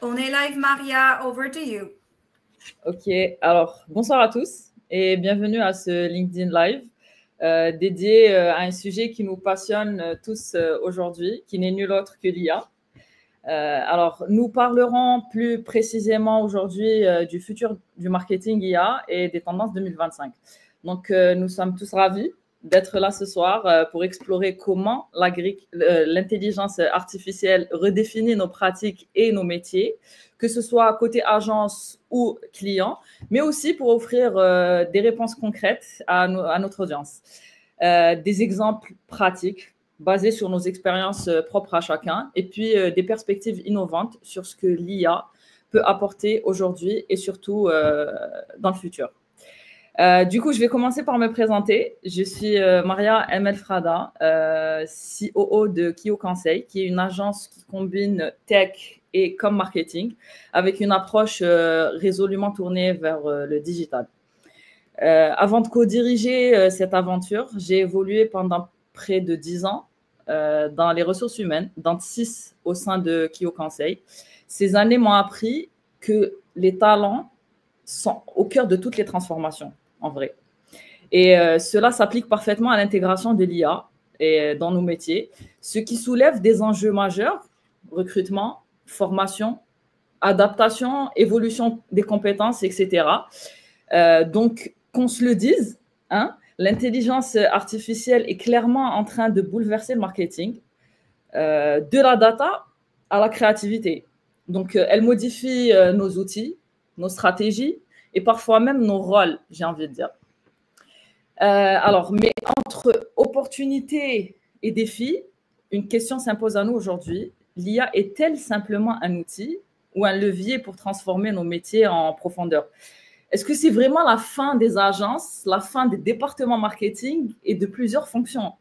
On est live, Maria. Over to you. Ok, alors bonsoir à tous et bienvenue à ce LinkedIn Live dédié à un sujet qui nous passionne tous aujourd'hui, qui n'est nul autre que l'IA. Alors, nous parlerons plus précisément aujourd'hui du futur du marketing IA et des tendances 2025. Donc, nous sommes tous ravis d'être là ce soir pour explorer comment l'intelligence artificielle redéfinit nos pratiques et nos métiers, que ce soit côté agence ou client, mais aussi pour offrir des réponses concrètes à notre audience. Des exemples pratiques basés sur nos expériences propres à chacun et puis des perspectives innovantes sur ce que l'IA peut apporter aujourd'hui et surtout dans le futur. Du coup, je vais commencer par me présenter. Je suis Maria M. Frada, COO de Kio Conseil, qui est une agence qui combine tech et marketing avec une approche résolument tournée vers le digital. Avant de co-diriger cette aventure, j'ai évolué pendant près de 10 ans dans les ressources humaines, dans 6 au sein de Kio Conseil. Ces années m'ont appris que les talents sont au cœur de toutes les transformations, en vrai. Et cela s'applique parfaitement à l'intégration de l'IA dans nos métiers, ce qui soulève des enjeux majeurs, recrutement, formation, adaptation, évolution des compétences, etc. Donc, qu'on se le dise, hein, l'intelligence artificielle est clairement en train de bouleverser le marketing, de la data à la créativité. Donc, elle modifie nos outils, nos stratégies et parfois même nos rôles, j'ai envie de dire. Alors, mais entre opportunités et défis, une question s'impose à nous aujourd'hui. L'IA est-elle simplement un outil ou un levier pour transformer nos métiers en profondeur? Est-ce que c'est vraiment la fin des agences, la fin des départements marketing et de plusieurs fonctions?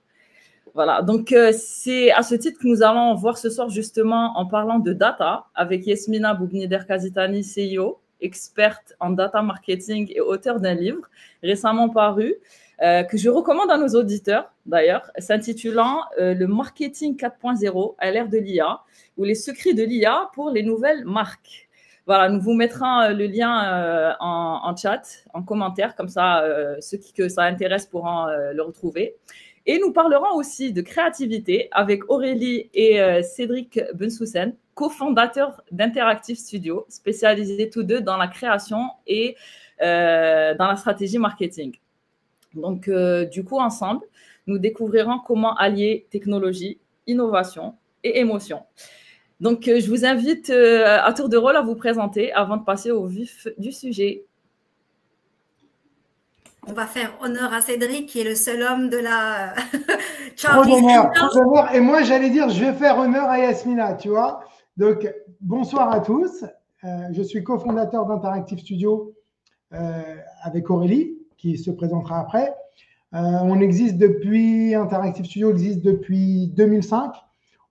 Voilà, donc c'est à ce titre que nous allons voir ce soir justement en parlant de data avec Yasmina Bougnider-Kazitani, CEO, experte en data marketing et auteur d'un livre récemment paru que je recommande à nos auditeurs d'ailleurs, s'intitulant Le marketing 4.0 à l'ère de l'IA ou les secrets de l'IA pour les nouvelles marques. Voilà, nous vous mettrons le lien en chat, en commentaire, comme ça ceux que ça intéresse pourront le retrouver. Et nous parlerons aussi de créativité avec Aurélie et Cédric Bensoussen, cofondateurs d'Interactive Studio, spécialisés tous deux dans la création et dans la stratégie marketing. Donc, du coup, ensemble, nous découvrirons comment allier technologie, innovation et émotion. Donc, je vous invite à tour de rôle à vous présenter avant de passer au vif du sujet. On va faire honneur à Cédric, qui est le seul homme de la Trop d'honneur, trop d'honneur. Et moi, j'allais dire, je vais faire honneur à Yasmina, tu vois. Donc, bonsoir à tous. Je suis cofondateur d'Interactive Studio avec Aurélie, qui se présentera après. Interactive Studio existe depuis 2005.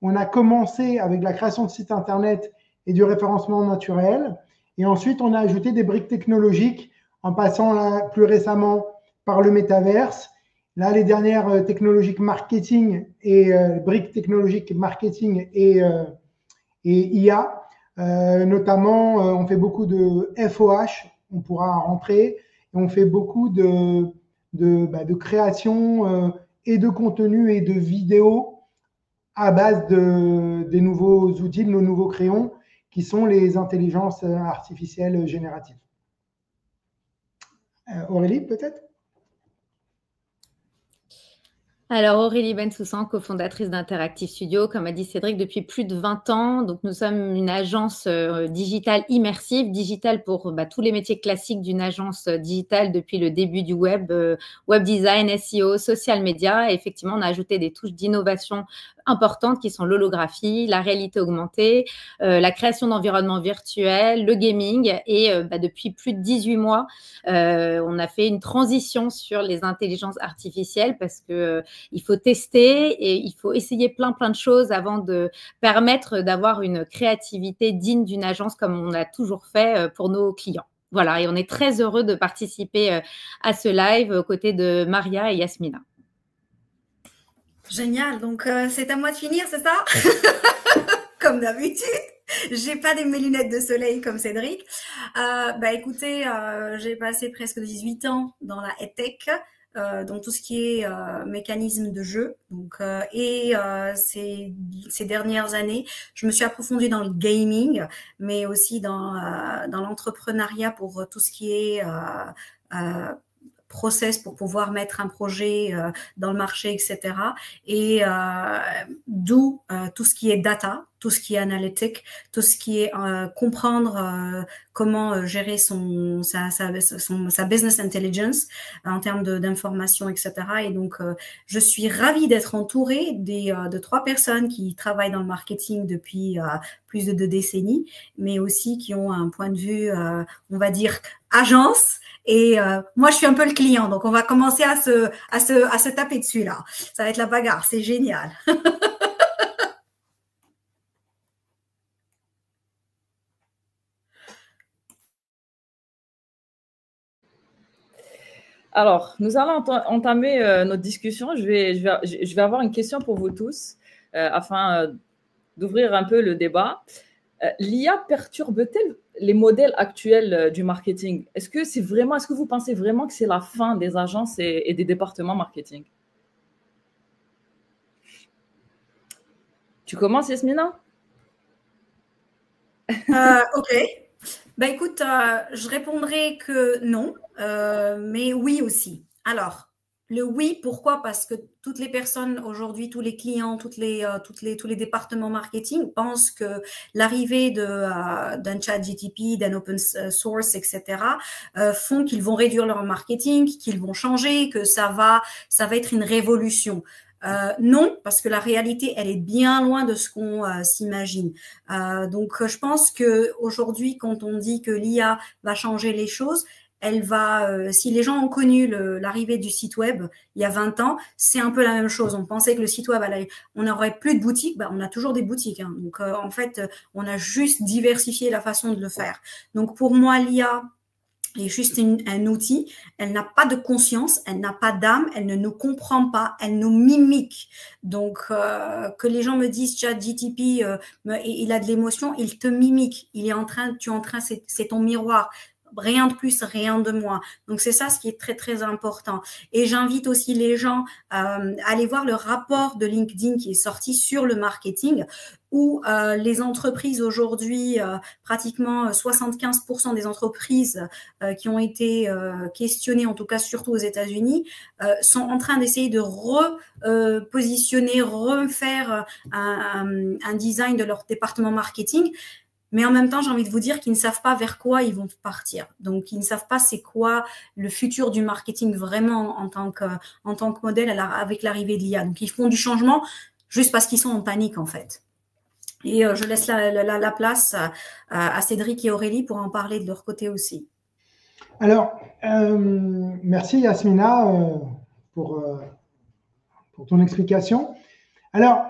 On a commencé avec la création de sites internet et du référencement naturel. Et ensuite, on a ajouté des briques technologiques en passant là, plus récemment par le métaverse. Là, les dernières technologiques marketing et briques technologiques marketing et IA. Notamment, on fait beaucoup de FOH, on pourra rentrer. Et on fait beaucoup de création et de contenu et de vidéos à base des nouveaux outils, de nos nouveaux crayons, qui sont les intelligences artificielles génératives. Aurélie, peut-être? Alors, Aurélie Bensoussan, cofondatrice d'Interactive Studio, comme a dit Cédric, depuis plus de 20 ans. Donc, nous sommes une agence digitale immersive, digitale pour tous les métiers classiques d'une agence digitale depuis le début du web, web design, SEO, social media. Et effectivement, on a ajouté des touches d'innovation importantes qui sont l'holographie, la réalité augmentée, la création d'environnements virtuels, le gaming. Et depuis plus de 18 mois, on a fait une transition sur les intelligences artificielles parce que il faut tester et il faut essayer plein de choses avant de permettre d'avoir une créativité digne d'une agence comme on l'a toujours fait pour nos clients. Voilà, et on est très heureux de participer à ce live aux côtés de Maria et Yasmina. Génial, donc c'est à moi de finir, c'est ça? Comme d'habitude. J'ai pas mes lunettes de soleil comme Cédric. Écoutez, j'ai passé presque 18 ans dans la EdTech, dans tout ce qui est mécanisme de jeu. Ces dernières années, je me suis approfondie dans le gaming, mais aussi dans l'entrepreneuriat pour tout ce qui est process pour pouvoir mettre un projet dans le marché, etc. Et d'où tout ce qui est data, tout ce qui est analytique, tout ce qui est comprendre comment gérer sa business intelligence en termes d'information, etc. Et donc, je suis ravie d'être entourée de 3 personnes qui travaillent dans le marketing depuis plus de 2 décennies, mais aussi qui ont un point de vue, on va dire, agence. Et moi, je suis un peu le client, donc on va commencer à se taper dessus là. Ça va être la bagarre, c'est génial. Alors, nous allons entamer notre discussion. Je vais avoir une question pour vous tous afin d'ouvrir un peu le débat. L'IA perturbe-t-elle les modèles actuels du marketing? Est-ce que vous pensez vraiment que c'est la fin des agences et des départements marketing? Tu commences, Yasmina? Ok. Écoute, je répondrai que non, mais oui aussi. Alors, le oui, pourquoi? Parce que toutes les personnes aujourd'hui, tous les clients, tous les départements marketing pensent que l'arrivée d'un chat GTP, d'un open source, etc., font qu'ils vont réduire leur marketing, qu'ils vont changer, que ça va être une révolution. Non, parce que la réalité, elle est bien loin de ce qu'on s'imagine. Donc, je pense que aujourd'hui, quand on dit que l'IA va changer les choses, elle va, si les gens ont connu l'arrivée du site web il y a 20 ans, c'est un peu la même chose. On pensait que le site web, on n'aurait plus de boutiques. On a toujours des boutiques. Hein. Donc, en fait, on a juste diversifié la façon de le faire. Donc, pour moi, l'IA est juste un outil. Elle n'a pas de conscience, elle n'a pas d'âme, elle ne nous comprend pas, elle nous mimique. Donc, que les gens me disent ChatGPT, il a de l'émotion, il te mimique. C'est ton miroir. Rien de plus, rien de moins. Donc, c'est ça ce qui est très, très important. Et j'invite aussi les gens à aller voir le rapport de LinkedIn qui est sorti sur le marketing, où les entreprises aujourd'hui, pratiquement 75% des entreprises qui ont été questionnées, en tout cas surtout aux États-Unis, sont en train d'essayer de repositionner, refaire un design de leur département marketing. Mais en même temps, j'ai envie de vous dire qu'ils ne savent pas vers quoi ils vont partir. Donc, ils ne savent pas c'est quoi le futur du marketing vraiment en tant que modèle avec l'arrivée de l'IA. Donc, ils font du changement juste parce qu'ils sont en panique, en fait. Et je laisse la place à Cédric et Aurélie pour en parler de leur côté aussi. Alors, merci Yasmina pour ton explication. Alors,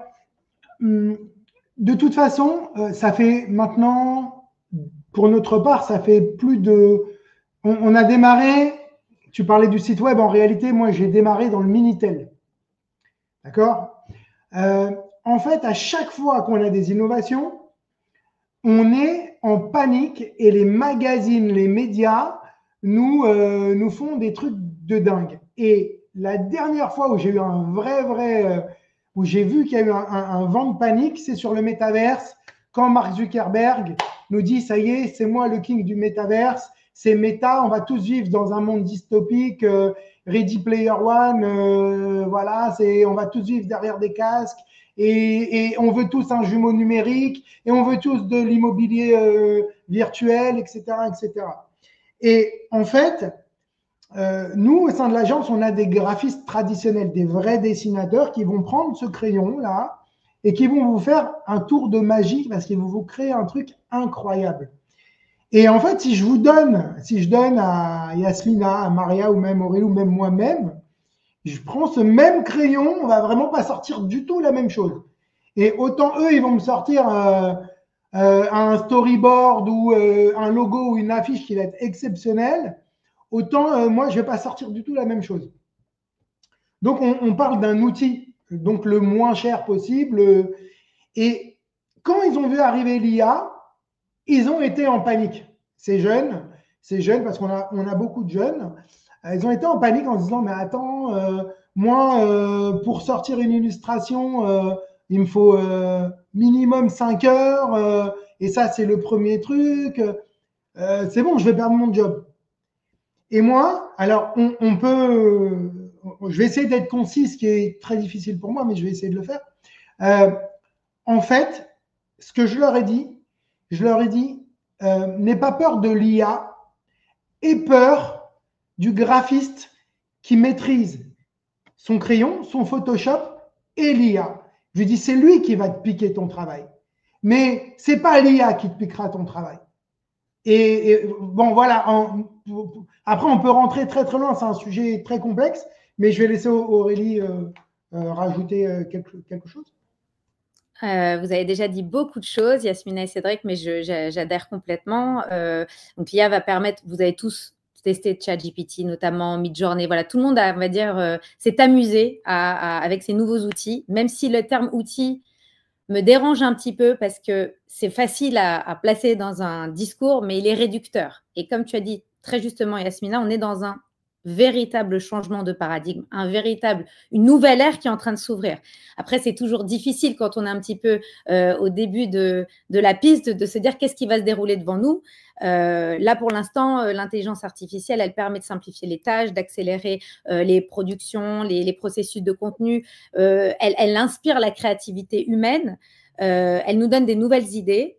de toute façon, ça fait maintenant, pour notre part, ça fait plus de... On a démarré, tu parlais du site web, en réalité, moi j'ai démarré dans le Minitel. D'accord? En fait, à chaque fois qu'on a des innovations, on est en panique et les magazines, les médias nous font des trucs de dingue. Et la dernière fois où j'ai eu un où j'ai vu qu'il y a eu un vent de panique, c'est sur le métaverse, quand Mark Zuckerberg nous dit, ça y est, c'est moi le king du métaverse, c'est méta, on va tous vivre dans un monde dystopique, Ready Player One, voilà, on va tous vivre derrière des casques, et on veut tous un jumeau numérique, et on veut tous de l'immobilier virtuel, etc., etc. Et en fait, nous, au sein de l'agence, on a des graphistes traditionnels, des vrais dessinateurs qui vont prendre ce crayon-là et qui vont vous faire un tour de magie parce qu'ils vont vous créer un truc incroyable. Et en fait, si je donne à Yasmina, à Maria ou même Aurélie ou même moi-même, je prends ce même crayon, on va vraiment pas sortir du tout la même chose. Et autant eux, ils vont me sortir un storyboard ou un logo ou une affiche qui va être exceptionnelle, autant moi, je ne vais pas sortir du tout la même chose. Donc, on parle d'un outil, donc le moins cher possible. Et quand ils ont vu arriver l'IA, ils ont été en panique. Ces jeunes, parce qu'on a beaucoup de jeunes, ils ont été en panique en se disant, mais attends, moi, pour sortir une illustration, il me faut minimum 5 heures, et ça, c'est le premier truc. C'est bon, je vais perdre mon job. Et moi, alors, je vais essayer d'être concis, ce qui est très difficile pour moi, mais je vais essayer de le faire. En fait, ce que je leur ai dit, n'aie pas peur de l'IA, aie peur du graphiste qui maîtrise son crayon, son Photoshop et l'IA. Je lui dis, c'est lui qui va te piquer ton travail. Mais ce n'est pas l'IA qui te piquera ton travail. Et bon, voilà. Après, on peut rentrer très, très loin. C'est un sujet très complexe. Mais je vais laisser Aurélie rajouter quelque chose. Vous avez déjà dit beaucoup de choses, Yasmina et Cédric, mais j'adhère complètement. Donc, l'IA va permettre, vous avez tous testé ChatGPT, notamment Midjourney. Voilà, tout le monde, on va dire, s'est amusé avec ces nouveaux outils, même si le terme outil me dérange un petit peu parce que c'est facile à placer dans un discours, mais il est réducteur. Et comme tu as dit très justement, Yasmina, on est dans un véritable changement de paradigme, une nouvelle ère qui est en train de s'ouvrir. Après, c'est toujours difficile quand on est un petit peu au début de la piste de se dire qu'est-ce qui va se dérouler devant nous. Là, pour l'instant, l'intelligence artificielle, elle permet de simplifier les tâches, d'accélérer les productions, les processus de contenu. Elle inspire la créativité humaine. Elle nous donne des nouvelles idées.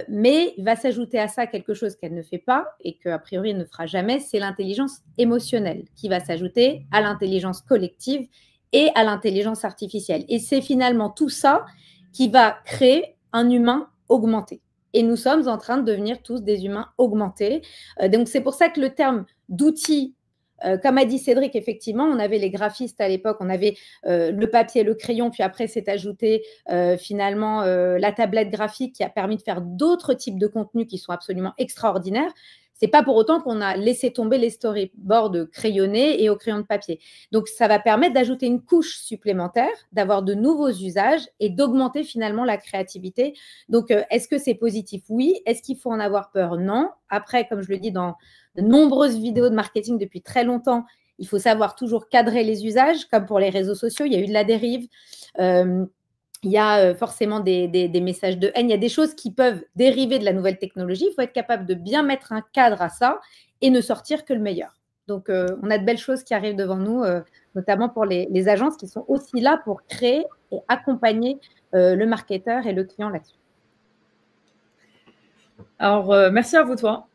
Mais il va s'ajouter à ça quelque chose qu'elle ne fait pas et qu'a priori elle ne fera jamais, c'est l'intelligence émotionnelle qui va s'ajouter à l'intelligence collective et à l'intelligence artificielle. Et c'est finalement tout ça qui va créer un humain augmenté. Et nous sommes en train de devenir tous des humains augmentés. Donc c'est pour ça que le terme d'outil, comme a dit Cédric, effectivement, on avait les graphistes à l'époque, on avait le papier, le crayon, puis après s'est ajouté finalement la tablette graphique qui a permis de faire d'autres types de contenus qui sont absolument extraordinaires. C'est pas pour autant qu'on a laissé tomber les storyboards crayonnés et au crayon de papier. Donc, ça va permettre d'ajouter une couche supplémentaire, d'avoir de nouveaux usages et d'augmenter finalement la créativité. Donc, est-ce que c'est positif? Oui. Est-ce qu'il faut en avoir peur? Non. Après, comme je le dis dans de nombreuses vidéos de marketing depuis très longtemps, il faut savoir toujours cadrer les usages, comme pour les réseaux sociaux, il y a eu de la dérive. Il y a forcément des messages de haine, il y a des choses qui peuvent dériver de la nouvelle technologie. Il faut être capable de bien mettre un cadre à ça et ne sortir que le meilleur. Donc, on a de belles choses qui arrivent devant nous, notamment pour les agences qui sont aussi là pour créer et accompagner le marketeur et le client là-dessus. Alors, merci à vous trois,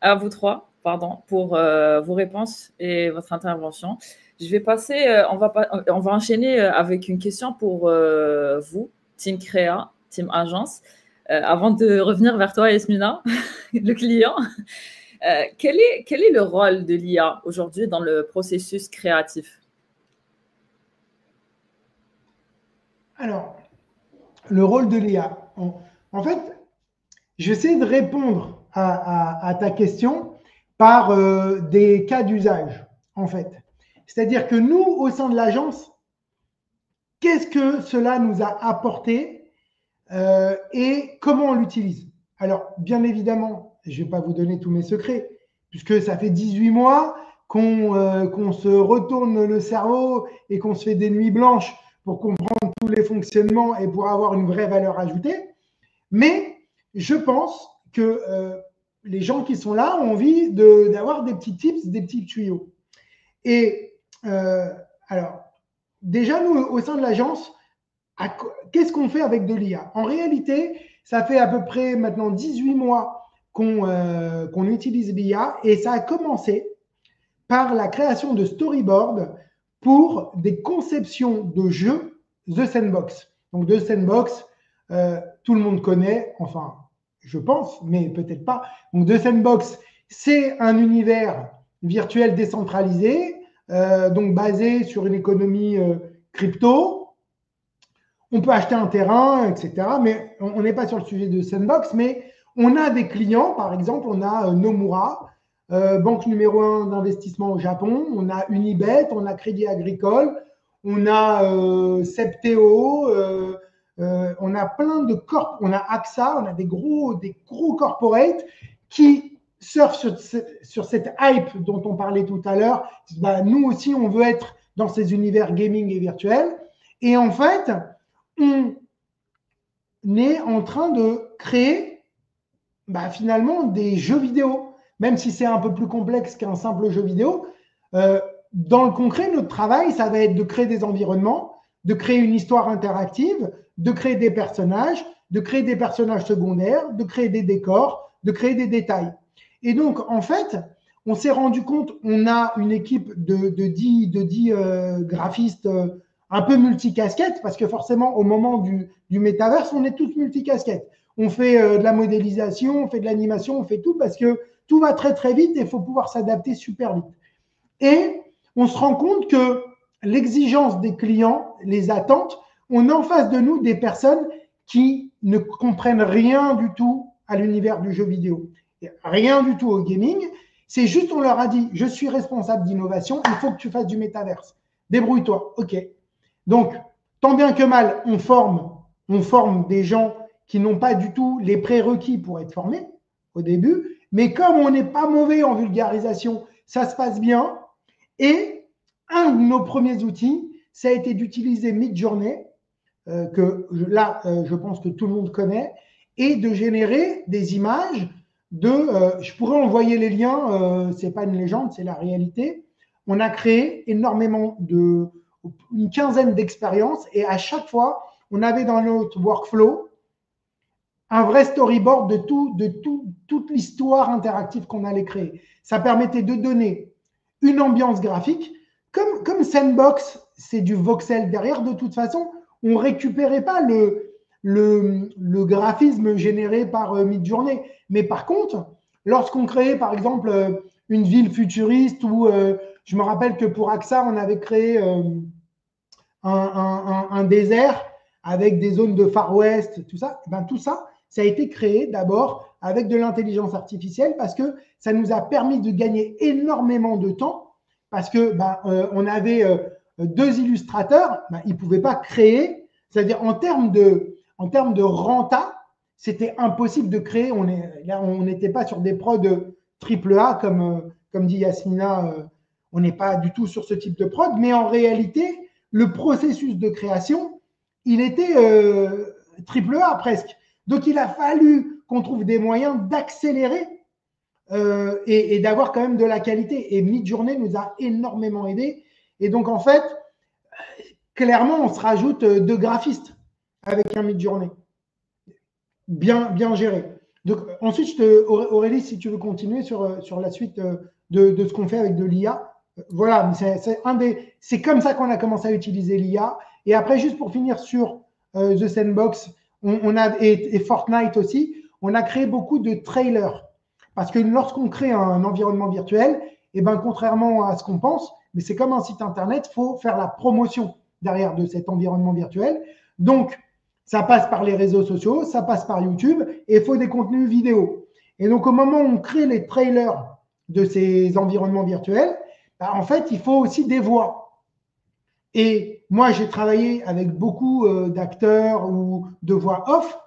pour vos réponses et votre intervention. Je vais passer, on va enchaîner avec une question pour vous, Team Créa, Team Agence. Avant de revenir vers toi, Yasmina, le client, quel est le rôle de l'IA aujourd'hui dans le processus créatif? Alors, le rôle de l'IA. En fait, je vais essayer de répondre à ta question par des cas d'usage, en fait. C'est-à-dire que nous, au sein de l'agence, qu'est-ce que cela nous a apporté et comment on l'utilise? Alors, bien évidemment, je ne vais pas vous donner tous mes secrets, puisque ça fait 18 mois qu'on se retourne le cerveau et qu'on se fait des nuits blanches pour comprendre tous les fonctionnements et pour avoir une vraie valeur ajoutée. Mais je pense que les gens qui sont là ont envie d'avoir des petits tips, des petits tuyaux. Et alors, déjà, nous, au sein de l'agence, qu'est-ce qu'on fait avec de l'IA? En réalité, ça fait à peu près maintenant 18 mois qu'on utilise l'IA et ça a commencé par la création de storyboards pour des conceptions de jeux The Sandbox. Donc, The Sandbox, tout le monde connaît, enfin, je pense, mais peut-être pas. Donc, The Sandbox, c'est un univers virtuel décentralisé, donc basé sur une économie crypto. On peut acheter un terrain, etc. Mais on n'est pas sur le sujet de Sandbox, mais on a des clients, par exemple, on a Nomura, banque numéro 1 d'investissement au Japon, on a Unibet, on a Crédit Agricole, on a Septéo, on a plein de corps, on a AXA, on a des gros corporates qui surfent sur cette hype dont on parlait tout à l'heure. Bah, nous aussi, on veut être dans ces univers gaming et virtuels. Et en fait, on est en train de créer finalement des jeux vidéo, même si c'est un peu plus complexe qu'un simple jeu vidéo. Dans le concret, notre travail, ça va être de créer des environnements, de créer une histoire interactive, de créer des personnages secondaires, de créer des décors, de créer des détails. Et donc, en fait, on s'est rendu compte, on a une équipe de 10 graphistes un peu multicasquettes, parce que forcément, au moment du métaverse, on est tous multicasquettes. On fait de la modélisation, on fait de l'animation, on fait tout, parce que tout va très, très vite et il faut pouvoir s'adapter super vite. Et on se rend compte que l'exigence des clients, les attentes, on a en face de nous des personnes qui ne comprennent rien du tout à l'univers du jeu vidéo, rien du tout au gaming. C'est juste, on leur a dit, je suis responsable d'innovation, il faut que tu fasses du métaverse. Débrouille-toi, ok. Donc, tant bien que mal, on forme des gens qui n'ont pas du tout les prérequis pour être formés au début, mais comme on n'est pas mauvais en vulgarisation, ça se passe bien. Et un de nos premiers outils, ça a été d'utiliser Midjourney, je pense que tout le monde connaît, et de générer des images je pourrais envoyer les liens, c'est pas une légende, c'est la réalité. On a créé énormément une quinzaine d'expériences et à chaque fois, on avait dans notre workflow un vrai storyboard de toute l'histoire interactive qu'on allait créer. Ça permettait de donner une ambiance graphique. Comme Sandbox, c'est du voxel derrière, de toute façon, on ne récupérait pas le graphisme généré par Midjourney. Mais par contre, lorsqu'on créait, par exemple, une ville futuriste ou je me rappelle que pour AXA, on avait créé un désert avec des zones de Far West, tout ça, ça a été créé d'abord avec de l'intelligence artificielle parce que ça nous a permis de gagner énormément de temps parce que on avait 2 illustrateurs, ils ne pouvaient pas créer, c'est-à-dire en termes de renta, c'était impossible de créer. On n'était pas sur des prods AAA comme dit Yasmina, on n'est pas du tout sur ce type de prod, mais en réalité, le processus de création, il était AAA presque. Donc, il a fallu qu'on trouve des moyens d'accélérer et d'avoir quand même de la qualité. Et Midjourney nous a énormément aidé. Et donc, en fait, clairement, on se rajoute 2 graphistes avec un Midjourney. Bien géré. Donc, ensuite, Aurélie, si tu veux continuer sur la suite de ce qu'on fait avec de l'IA. Voilà, c'est comme ça qu'on a commencé à utiliser l'IA. Et après, juste pour finir sur The Sandbox, et Fortnite aussi, on a créé beaucoup de trailers. Parce que lorsqu'on crée un environnement virtuel, contrairement à ce qu'on pense, mais c'est comme un site internet, il faut faire la promotion derrière de cet environnement virtuel. Donc, ça passe par les réseaux sociaux, ça passe par YouTube et il faut des contenus vidéo. Et donc, au moment où on crée les trailers de ces environnements virtuels, en fait, il faut aussi des voix. Et moi, j'ai travaillé avec beaucoup d'acteurs ou de voix off.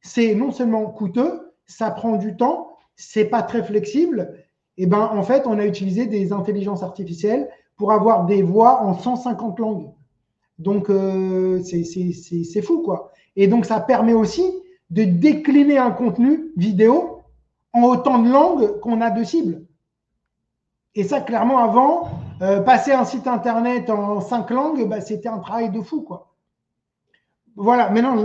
C'est non seulement coûteux, ça prend du temps, c'est pas très flexible. Et en fait, on a utilisé des intelligences artificielles pour avoir des voix en 150 langues. Donc, c'est fou, quoi. Et donc, ça permet aussi de décliner un contenu vidéo en autant de langues qu'on a de cibles. Et ça, clairement, avant, passer un site internet en 5 langues, c'était un travail de fou, quoi. Voilà, maintenant,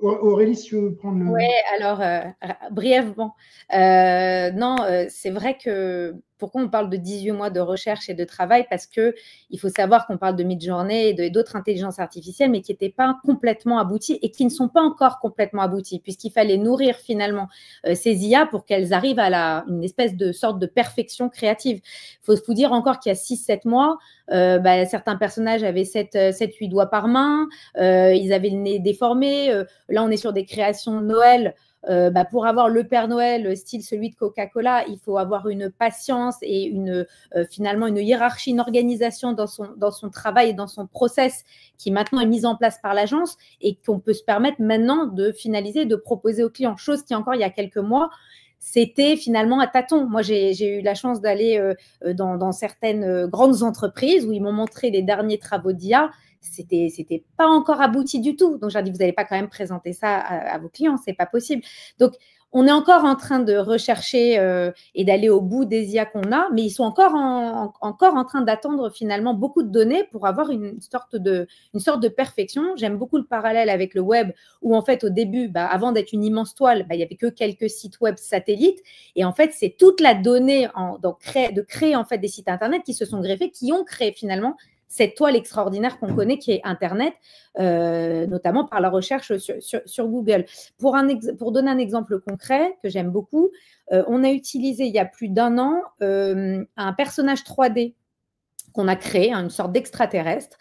Aurélie, si tu veux prendre le… Oui, alors, brièvement. Non, c'est vrai que… Pourquoi on parle de 18 mois de recherche et de travail? Parce qu'il faut savoir qu'on parle de Midjourney et d'autres intelligences artificielles, mais qui n'étaient pas complètement abouties et qui ne sont pas encore complètement abouties, puisqu'il fallait nourrir finalement ces IA pour qu'elles arrivent à une espèce de sorte de perfection créative. Il faut vous dire encore qu'il y a 6-7 mois, certains personnages avaient 7-8 doigts par main, ils avaient le nez déformé. Là, on est sur des créations de Noël. pour avoir le Père Noël style celui de Coca-Cola, il faut avoir une patience et finalement une hiérarchie, une organisation dans son travail et dans son process qui maintenant est mise en place par l'agence et qu'on peut se permettre maintenant de finaliser, de proposer aux clients. Chose qui encore il y a quelques mois, c'était finalement à tâtons. Moi, j'ai eu la chance d'aller dans certaines grandes entreprises où ils m'ont montré les derniers travaux d'IA. C'était pas encore abouti du tout. Donc, j'ai dit, vous n'allez pas quand même présenter ça à vos clients, c'est pas possible. Donc, on est encore en train de rechercher et d'aller au bout des IA qu'on a, mais ils sont encore en train d'attendre finalement beaucoup de données pour avoir une sorte de perfection. J'aime beaucoup le parallèle avec le web où en fait au début, avant d'être une immense toile, il n'y avait que quelques sites web satellites et en fait c'est toute la donnée de créer en fait des sites internet qui se sont greffés, qui ont créé finalement cette toile extraordinaire qu'on connaît qui est Internet, notamment par la recherche sur Google. Pour donner un exemple concret que j'aime beaucoup, on a utilisé il y a plus d'1 an un personnage 3D qu'on a créé, une sorte d'extraterrestre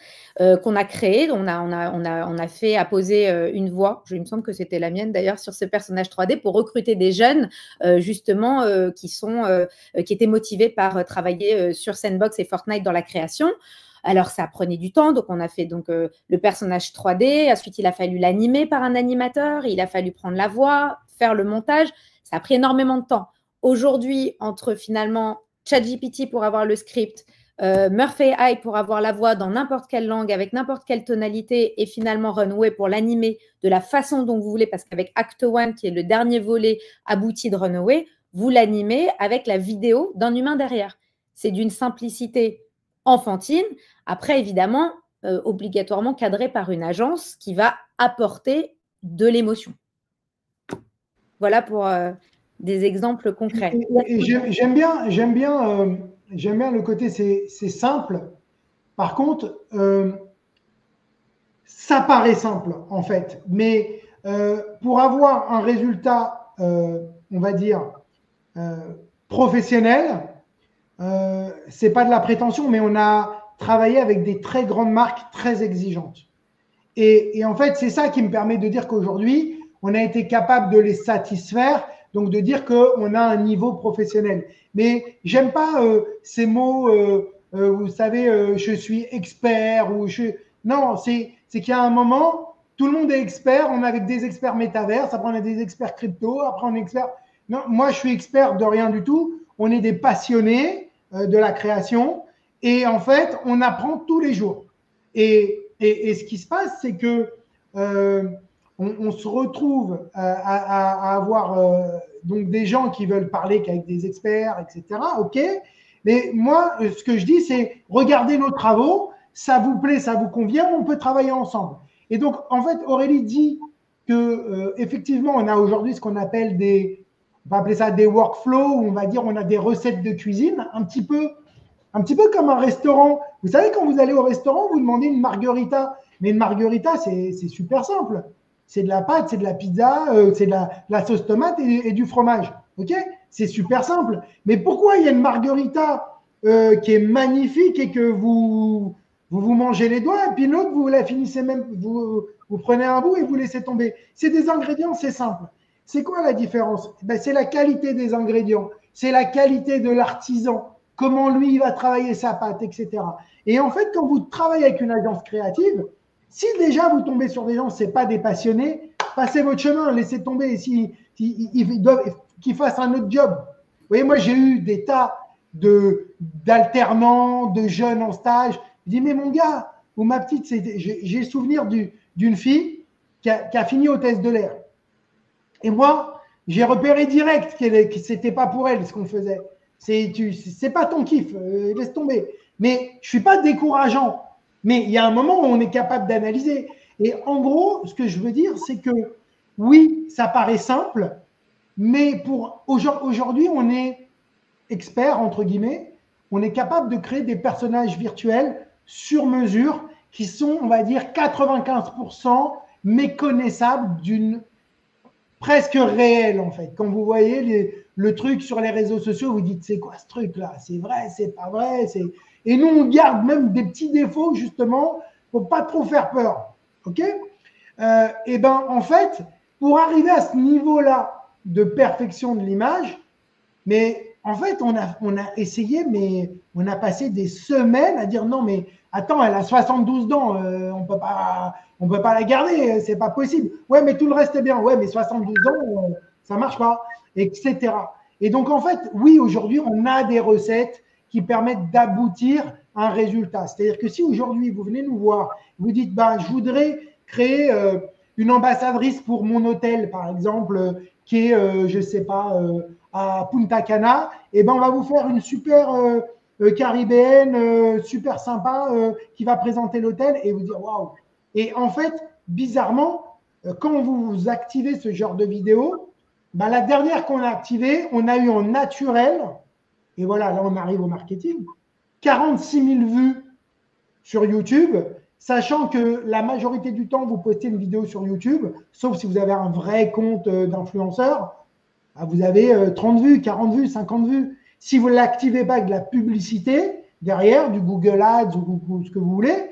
qu'on a créé. On a fait apposer une voix, il me semble que c'était la mienne d'ailleurs, sur ce personnage 3D pour recruter des jeunes justement qui étaient motivés par travailler sur Sandbox et Fortnite dans la création. Alors, ça prenait du temps, donc on a fait le personnage 3D, ensuite il a fallu l'animer par un animateur, il a fallu prendre la voix, faire le montage, ça a pris énormément de temps. Aujourd'hui, entre finalement ChatGPT pour avoir le script, Murphy AI pour avoir la voix dans n'importe quelle langue, avec n'importe quelle tonalité, et finalement Runway pour l'animer de la façon dont vous voulez, parce qu'avec Act 1, qui est le dernier volet abouti de Runway, vous l'animez avec la vidéo d'un humain derrière. C'est d'une simplicité enfantine, après évidemment obligatoirement cadré par une agence qui va apporter de l'émotion. Voilà pour des exemples concrets. Et j'aime bien le côté c'est simple. Par contre, ça paraît simple en fait, mais pour avoir un résultat, on va dire professionnel, c'est pas de la prétention, mais on a travaillé avec des très grandes marques très exigeantes. Et en fait, c'est ça qui me permet de dire qu'aujourd'hui, on a été capable de les satisfaire, donc de dire qu'on a un niveau professionnel. Mais j'aime pas ces mots, vous savez, je suis expert ou Non, c'est qu'il y a un moment, tout le monde est expert. On est avec des experts métaverse, après on a des experts crypto, après on est expert. Non, moi, je suis expert de rien du tout. On est des passionnés de la création et en fait, on apprend tous les jours. Et ce qui se passe, c'est que on se retrouve à avoir donc des gens qui veulent parler qu'avec des experts, etc. Ok, mais moi, ce que je dis, c'est regardez nos travaux, ça vous plaît, ça vous convient, on peut travailler ensemble. Et donc, en fait, Aurélie dit que effectivement, on a aujourd'hui ce qu'on appelle on va appeler ça des workflows, où on va dire on a des recettes de cuisine, un petit peu comme un restaurant. Vous savez, quand vous allez au restaurant, vous demandez une margarita. Mais une margarita, c'est super simple. C'est de la pâte, c'est de la pizza, c'est de la sauce tomate et du fromage. Ok, c'est super simple. Mais pourquoi il y a une margarita qui est magnifique et que vous mangez les doigts et puis l'autre, vous la finissez même, vous prenez un bout et vous laissez tomber. C'est des ingrédients, c'est simple. C'est quoi la différence? C'est la qualité des ingrédients. C'est la qualité de l'artisan. Comment lui, il va travailler sa pâte, etc. Et en fait, quand vous travaillez avec une agence créative, si déjà vous tombez sur des gens, ce n'est pas des passionnés, passez votre chemin, laissez tomber. Ils doivent qu'ils fassent un autre job. Vous voyez, moi, j'ai eu des tas d'alternants, de jeunes en stage. Je dis, mais mon gars, ou ma petite, j'ai le souvenir d'une fille qui a fini hôtesse de l'air. Et moi, j'ai repéré direct que ce n'était pas pour elle ce qu'on faisait. C'est pas ton kiff, laisse tomber. Mais je suis pas décourageant. Mais il y a un moment où on est capable d'analyser. Et en gros, ce que je veux dire, c'est que oui, ça paraît simple, mais pour aujourd'hui, on est expert, entre guillemets. On est capable de créer des personnages virtuels sur mesure qui sont, on va dire, 95% méconnaissables d'une presque réelle, en fait. Quand vous voyez le truc sur les réseaux sociaux, vous dites, c'est quoi ce truc-là? C'est vrai, c'est pas vrai. Et nous, on garde même des petits défauts, justement, pour pas trop faire peur. OK? En fait, pour arriver à ce niveau-là de perfection de l'image, mais en fait, on a essayé, mais on a passé des semaines à dire non, mais attends, elle a 72 dents, on peut pas la garder, c'est pas possible. Ouais, mais tout le reste est bien. Ouais, mais 72 ans, ça marche pas, etc. Et donc, en fait, oui, aujourd'hui, on a des recettes qui permettent d'aboutir à un résultat. C'est-à-dire que si aujourd'hui, vous venez nous voir, vous dites, bah, je voudrais créer une ambassadrice pour mon hôtel, par exemple, qui est, je sais pas, à Punta Cana, et ben on va vous faire une super caribéenne, super sympa, qui va présenter l'hôtel et vous dire waouh. Et en fait, bizarrement, quand vous activez ce genre de vidéo, ben, la dernière qu'on a activée, on a eu en naturel, et voilà, là on arrive au marketing, 46 000 vues sur YouTube, sachant que la majorité du temps, vous postez une vidéo sur YouTube, sauf si vous avez un vrai compte d'influenceur, vous avez 30 vues, 40 vues, 50 vues. Si vous ne l'activez pas avec de la publicité, derrière, du Google Ads ou ce que vous voulez,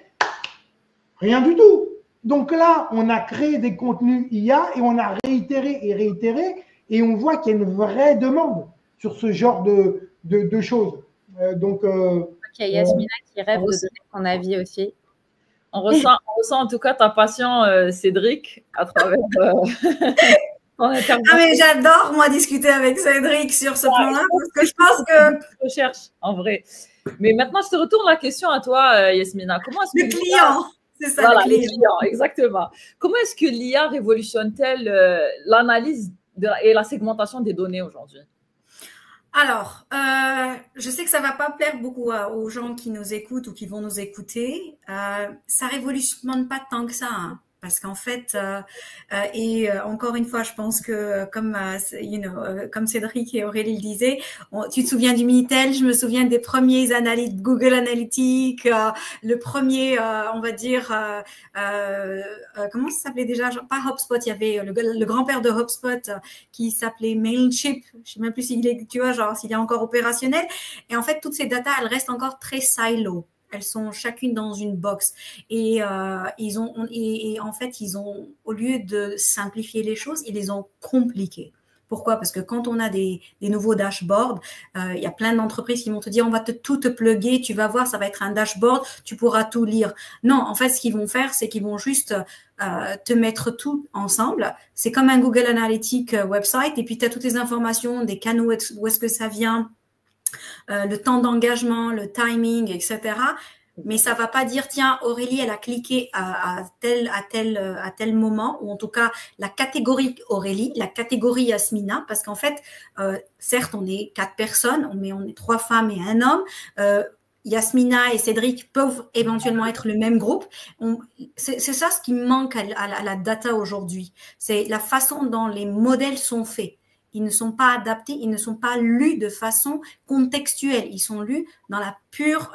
rien du tout. Donc là, on a créé des contenus IA et on a réitéré et réitéré et on voit qu'il y a une vraie demande sur ce genre de choses. Il y a Yasmina qui rêve de donner son avis aussi. On ressent en tout cas ta passion, Cédric, à travers Ah, mais j'adore, moi, discuter avec Cédric sur ce plan-là, parce que je pense que… Recherche, en vrai. Mais maintenant, je te retourne la question à toi, Yasmina. Comment est-ce que le client, c'est ça, voilà, le client. Exactement. Comment est-ce que l'IA révolutionne-t-elle l'analyse et la segmentation des données aujourd'hui? Alors, je sais que ça va pas plaire beaucoup aux gens qui nous écoutent ou qui vont nous écouter. Ça révolutionne pas tant que ça, hein, parce qu'en fait, encore une fois, je pense que comme Cédric et Aurélie le disaient, tu te souviens du Minitel, je me souviens des premiers analyses Google Analytics, le premier, on va dire, comment ça s'appelait déjà? Pas HubSpot, il y avait le grand-père de HubSpot qui s'appelait Mailchimp. Je sais même plus s'il est, tu vois, genre s'il est encore opérationnel. Et en fait, toutes ces datas, elles restent encore très silo. Elles sont chacune dans une box. Et en fait, ils ont, au lieu de simplifier les choses, ils les ont compliquées. Pourquoi? Parce que quand on a des nouveaux dashboards, il y a plein d'entreprises qui vont te dire on va tout te plugger, tu vas voir, ça va être un dashboard, tu pourras tout lire. Non, en fait, ce qu'ils vont faire, c'est qu'ils vont juste te mettre tout ensemble. C'est comme un Google Analytics website, et puis tu as toutes les informations, des canaux, où est-ce que ça vient, le temps d'engagement, le timing, etc. Mais ça va pas dire tiens, Aurélie elle a cliqué à tel moment, ou en tout cas la catégorie Aurélie, la catégorie Yasmina, parce qu'en fait certes on est 4 personnes, mais on est 3 femmes et un homme. Yasmina et Cédric peuvent éventuellement être le même groupe. C'est ça ce qui manque à la data aujourd'hui. C'est la façon dont les modèles sont faits. Ils ne sont pas adaptés, ils ne sont pas lus de façon contextuelle. Ils sont lus dans la pure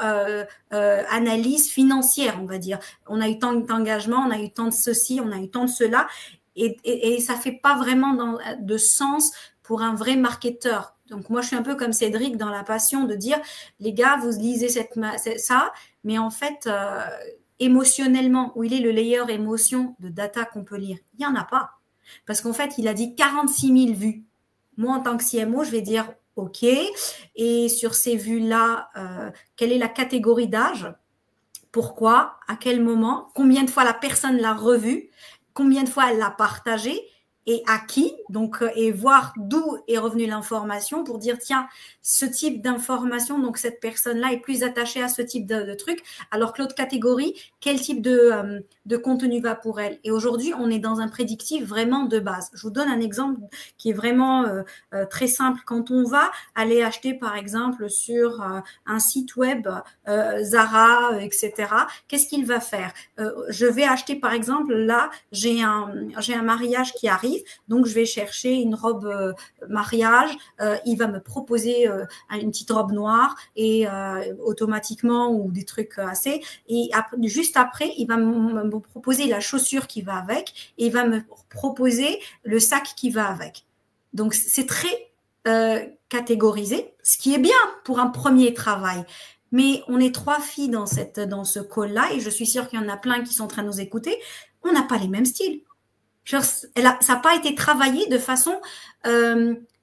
analyse financière, on va dire. On a eu tant d'engagement, on a eu tant de ceci, on a eu tant de cela. Et ça ne fait pas vraiment de sens pour un vrai marketeur. Donc, moi, je suis un peu comme Cédric dans la passion de dire, les gars, vous lisez ça, mais en fait, émotionnellement, où il est le layer émotion de data qu'on peut lire? Il n'y en a pas. Parce qu'en fait, il a dit 46 000 vues. Moi, en tant que CMO, je vais dire OK. Et sur ces vues-là, quelle est la catégorie d'âge? Pourquoi? À quel moment? Combien de fois la personne l'a revue? Combien de fois elle l'a partagé? Et à qui? Donc, et voir d'où est revenue l'information pour dire, tiens, ce type d'information, donc cette personne-là est plus attachée à ce type de truc, alors que l'autre catégorie, quel type de contenu va pour elle? Et aujourd'hui, on est dans un prédictif vraiment de base. Je vous donne un exemple qui est vraiment très simple. Quand on va aller acheter, par exemple, sur un site web, Zara, etc., qu'est-ce qu'il va faire? Je vais acheter, par exemple, là, j'ai un mariage qui arrive, donc je vais chercher une robe mariage, il va me proposer une petite robe noire et automatiquement, ou des trucs assez, et juste après il va me proposer la chaussure qui va avec, et il va me proposer le sac qui va avec. Donc c'est très catégorisé, ce qui est bien pour un premier travail. Mais on est 3 filles dans ce call-là, et je suis sûre qu'il y en a plein qui sont en train de nous écouter. On n'a pas les mêmes styles. Genre, ça n'a pas été travaillé de façon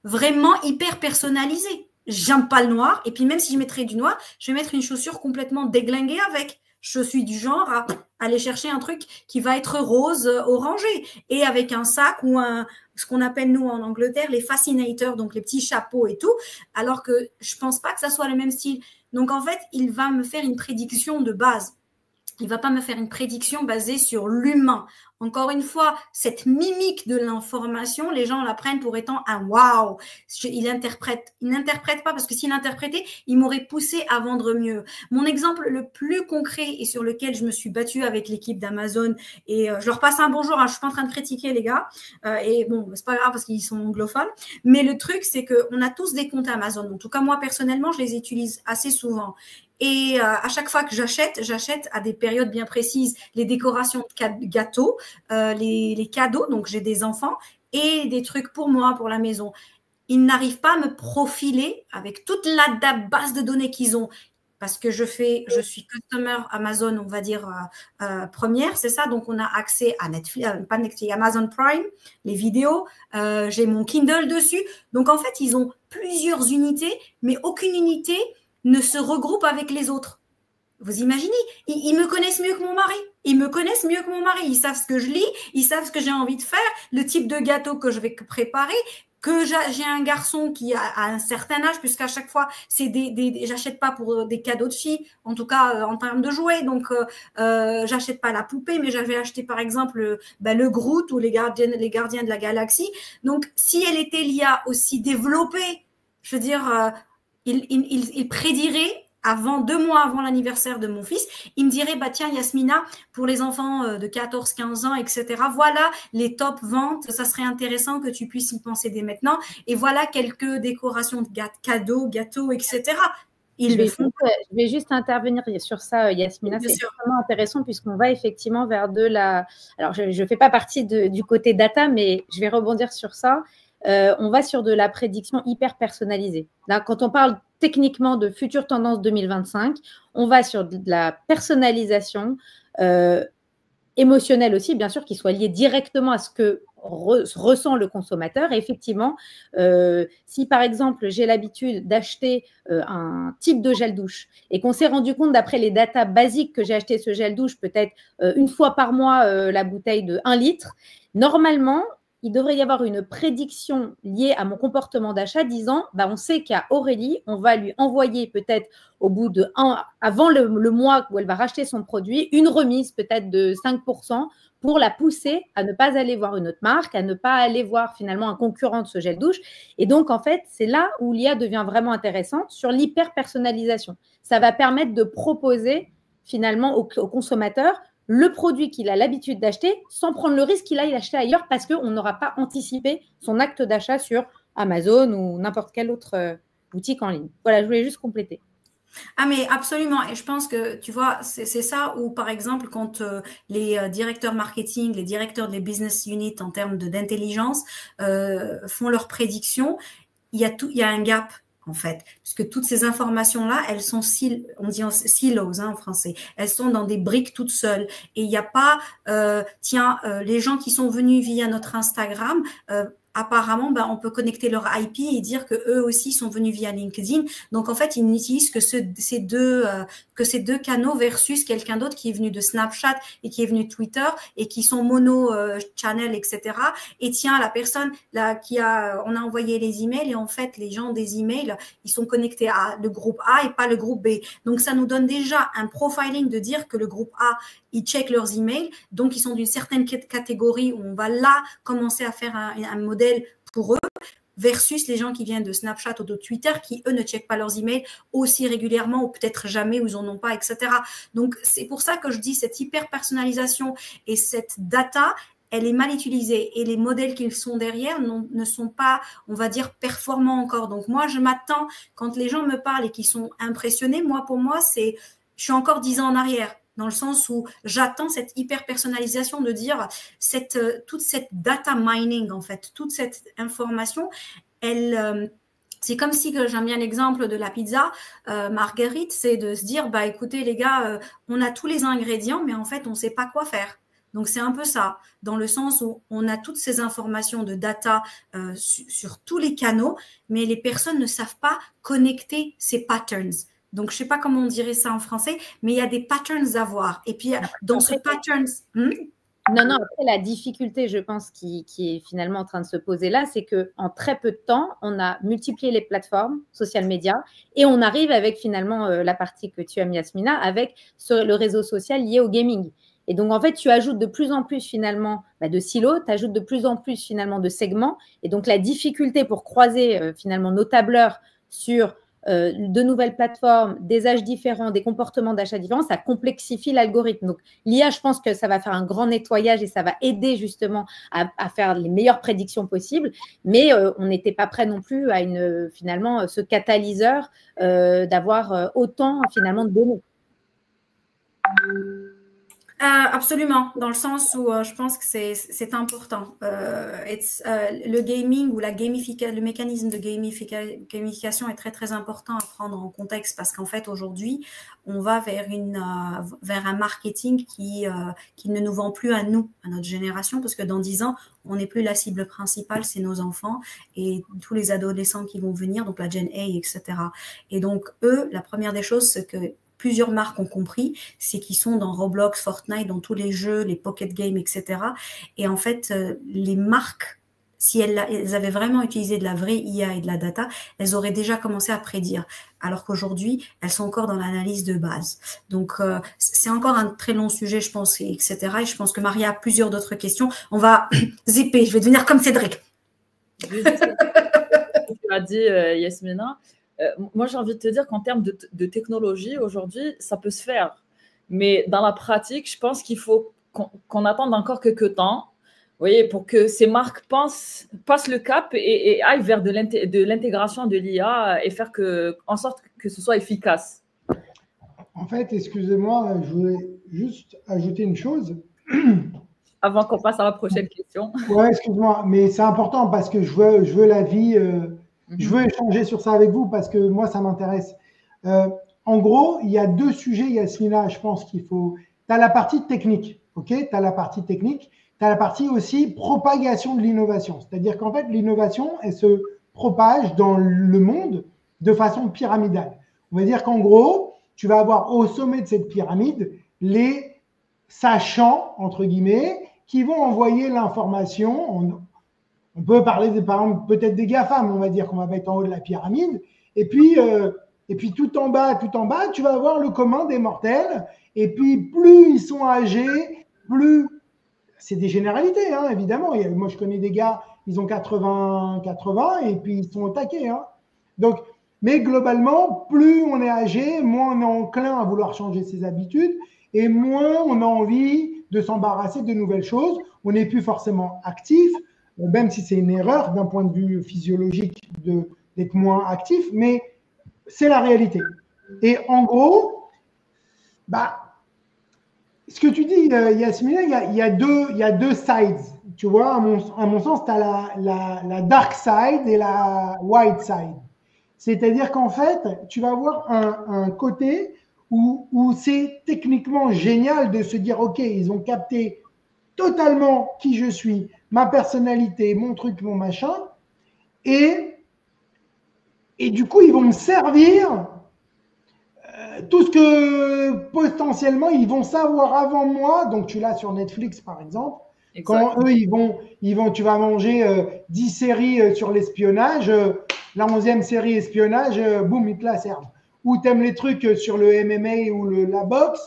vraiment hyper personnalisée. J'aime pas le noir. Et puis, même si je mettrais du noir, je vais mettre une chaussure complètement déglinguée avec. Je suis du genre à aller chercher un truc qui va être rose, orangé. Et avec un sac ou ce qu'on appelle, nous, en Angleterre, les fascinators, donc les petits chapeaux et tout. Alors que je pense pas que ça soit le même style. Donc, en fait, il va me faire une prédiction de base. Il ne va pas me faire une prédiction basée sur l'humain. Encore une fois, cette mimique de l'information, les gens la prennent pour étant un waouh. Il n'interprète pas parce que s'il interprétait, il m'aurait poussé à vendre mieux. Mon exemple le plus concret et sur lequel je me suis battue avec l'équipe d'Amazon et je leur passe un bonjour. Je suis pas en train de critiquer les gars et bon, c'est pas grave parce qu'ils sont anglophones. Mais le truc, c'est que on a tous des comptes Amazon. En tout cas, moi personnellement, je les utilise assez souvent. Et à chaque fois que j'achète à des périodes bien précises les décorations de gâteaux, les cadeaux. Donc, j'ai des enfants et des trucs pour moi, pour la maison. Ils n'arrivent pas à me profiler avec toute la base de données qu'ils ont. Parce que je suis customer Amazon, on va dire, première, c'est ça. Donc, on a accès à Netflix, pas Netflix, Amazon Prime, les vidéos. J'ai mon Kindle dessus. Donc, en fait, ils ont plusieurs unités, mais aucune unité ne se regroupent avec les autres. Vous imaginez, ils me connaissent mieux que mon mari. Ils savent ce que je lis, ils savent ce que j'ai envie de faire, le type de gâteau que je vais préparer, que j'ai un garçon qui a un certain âge, puisqu'à chaque fois, j'achète pas pour des cadeaux de filles, en tout cas en termes de jouets. Donc, j'achète pas la poupée, mais j'avais acheté par exemple le Groot ou les gardiens de la galaxie. Donc, si elle était l'IA aussi développée, je veux dire, il prédirait 2 mois avant l'anniversaire de mon fils, il me dirait, bah tiens Yasmina, pour les enfants de 14-15 ans, etc., voilà les top ventes, ça serait intéressant que tu puisses y penser dès maintenant, et voilà quelques décorations de cadeaux, gâteaux, etc. Je vais juste intervenir sur ça, Yasmina. C'est vraiment intéressant puisqu'on va effectivement vers de la… Alors, je ne fais pas partie du côté data, mais je vais rebondir sur ça. On va sur de la prédiction hyper personnalisée. Là, quand on parle techniquement de futures tendances 2025, on va sur de la personnalisation émotionnelle aussi, bien sûr, qui soit liée directement à ce que ressent le consommateur. Et effectivement, si par exemple, j'ai l'habitude d'acheter un type de gel douche et qu'on s'est rendu compte d'après les datas basiques que j'ai acheté ce gel douche peut-être une fois par mois la bouteille de 1 litre, normalement, il devrait y avoir une prédiction liée à mon comportement d'achat disant, on sait qu'à Aurélie, on va lui envoyer peut-être avant le mois où elle va racheter son produit, une remise peut-être de 5% pour la pousser à ne pas aller voir une autre marque, à ne pas aller voir finalement un concurrent de ce gel douche. Et donc, en fait, c'est là où l'IA devient vraiment intéressante sur l'hyper-personnalisation. Ça va permettre de proposer finalement au consommateur le produit qu'il a l'habitude d'acheter sans prendre le risque qu'il aille l'acheter ailleurs parce qu'on n'aura pas anticipé son acte d'achat sur Amazon ou n'importe quelle autre boutique en ligne. Voilà, je voulais juste compléter. Ah mais absolument, et je pense que tu vois, c'est ça où par exemple quand les directeurs marketing, les directeurs des business units en termes d'intelligence font leurs prédictions, il y a un gap en fait, puisque toutes ces informations-là, elles sont on dit silos en français, elles sont dans des briques toutes seules, et il n'y a pas, les gens qui sont venus via notre Instagram, apparemment, on peut connecter leur IP et dire que eux aussi sont venus via LinkedIn. Donc, en fait, ils n'utilisent que ces deux canaux versus quelqu'un d'autre qui est venu de Snapchat et qui est venu de Twitter et qui sont mono-channel, etc. Et tiens, la personne là on a envoyé les emails et en fait, les gens des emails, ils sont connectés à le groupe A et pas le groupe B. Donc, ça nous donne déjà un profiling de dire que le groupe A, ils checkent leurs emails, donc ils sont d'une certaine catégorie où on va là commencer à faire un modèle pour eux, versus les gens qui viennent de Snapchat ou de Twitter qui, eux, ne checkent pas leurs emails aussi régulièrement ou peut-être jamais, ou ils en ont pas, etc. Donc, c'est pour ça que je dis cette hyper-personnalisation et cette data, elle est mal utilisée et les modèles qui sont derrière ne sont pas, on va dire, performants encore. Donc, moi, je m'attends, quand les gens me parlent et qu'ils sont impressionnés, pour moi, je suis encore 10 ans en arrière, dans le sens où j'attends cette hyper-personnalisation de dire toute cette data mining, en fait, toute cette information, c'est comme si, j'aime bien l'exemple de la pizza marguerite, c'est de se dire, écoutez les gars, on a tous les ingrédients, mais en fait, on ne sait pas quoi faire. Donc, c'est un peu ça, dans le sens où on a toutes ces informations de data sur tous les canaux, mais les personnes ne savent pas connecter ces patterns. Donc, je ne sais pas comment on dirait ça en français, mais il y a des patterns à voir. Et puis, dans ce patterns… Non, après, la difficulté, je pense, qui est finalement en train de se poser là, c'est qu'en très peu de temps, on a multiplié les plateformes social media et on arrive avec finalement la partie que tu as mis, Yasmina, avec le réseau social lié au gaming. Et donc, en fait, tu ajoutes de plus en plus finalement de silos, tu ajoutes de plus en plus finalement de segments. Et donc, la difficulté pour croiser finalement nos tableurs sur de nouvelles plateformes, des âges différents, des comportements d'achat différents, ça complexifie l'algorithme. Donc, l'IA, je pense que ça va faire un grand nettoyage et ça va aider justement à faire les meilleures prédictions possibles. Mais on n'était pas prêt non plus à finalement ce catalyseur d'avoir autant finalement de données. Absolument, dans le sens où je pense que c'est important. Le gaming ou le mécanisme de gamification est très très important à prendre en contexte parce qu'en fait aujourd'hui on va vers un marketing qui ne nous vend plus à nous, à notre génération, parce que dans 10 ans on n'est plus la cible principale, c'est nos enfants et tous les adolescents qui vont venir, donc la Gen A, etc. Et donc eux, la première des choses, c'est que plusieurs marques ont compris, c'est qu'ils sont dans Roblox, Fortnite, dans tous les jeux, les pocket games, etc. Et en fait, les marques, si elles avaient vraiment utilisé de la vraie IA et de la data, elles auraient déjà commencé à prédire. Alors qu'aujourd'hui, elles sont encore dans l'analyse de base. Donc, c'est encore un très long sujet, je pense, etc. Et je pense que Maria a plusieurs d'autres questions. On va zipper, je vais devenir comme Cédric. Tu as dit, Yasmina, moi, j'ai envie de te dire qu'en termes de technologie, aujourd'hui, ça peut se faire. Mais dans la pratique, je pense qu'il faut qu'on attende encore quelques temps, vous voyez, pour que ces marques passent le cap et aillent vers de l'intégration de l'IA et faire en sorte que ce soit efficace. En fait, excusez-moi, je voulais juste ajouter une chose. Avant qu'on passe à la prochaine question. Ouais, excuse-moi, mais c'est important parce que je veux l'avis… Je veux échanger sur ça avec vous parce que moi, ça m'intéresse. En gros, il y a deux sujets, Yasmina, je pense qu'il faut… Tu as la partie technique, ok? Tu as la partie technique. Tu as la partie aussi propagation de l'innovation. C'est-à-dire qu'en fait, l'innovation, elle se propage dans le monde de façon pyramidale. On va dire qu'en gros, tu vas avoir au sommet de cette pyramide les sachants, entre guillemets, qui vont envoyer l'information. On peut parler, par exemple, peut-être des GAFAM, on va dire qu'on va mettre en haut de la pyramide. Et puis tout en bas, tu vas avoir le commun des mortels. Et puis, plus ils sont âgés, plus… C'est des généralités, hein, évidemment. Moi, je connais des gars, ils ont 80 et puis ils sont au taquet. Hein. Donc, mais globalement, plus on est âgé, moins on est enclin à vouloir changer ses habitudes et moins on a envie de s'embarrasser de nouvelles choses. On n'est plus forcément actif, même si c'est une erreur d'un point de vue physiologique d'être moins actif, mais c'est la réalité. Et en gros, ce que tu dis, Yasmina, il y a deux sides. Tu vois, à mon sens, tu as la dark side et la white side. C'est-à-dire qu'en fait, tu vas avoir un côté où c'est techniquement génial de se dire, OK, ils ont capté totalement qui je suis, ma personnalité, mon truc, mon machin. Et du coup, ils vont me servir tout ce que potentiellement ils vont savoir avant moi. Donc, tu l'as sur Netflix, par exemple. Exactement. Quand eux, ils vont, tu vas manger 10 séries sur l'espionnage. La 11e série espionnage, boum, ils te la servent. Ou tu aimes les trucs sur le MMA ou la boxe,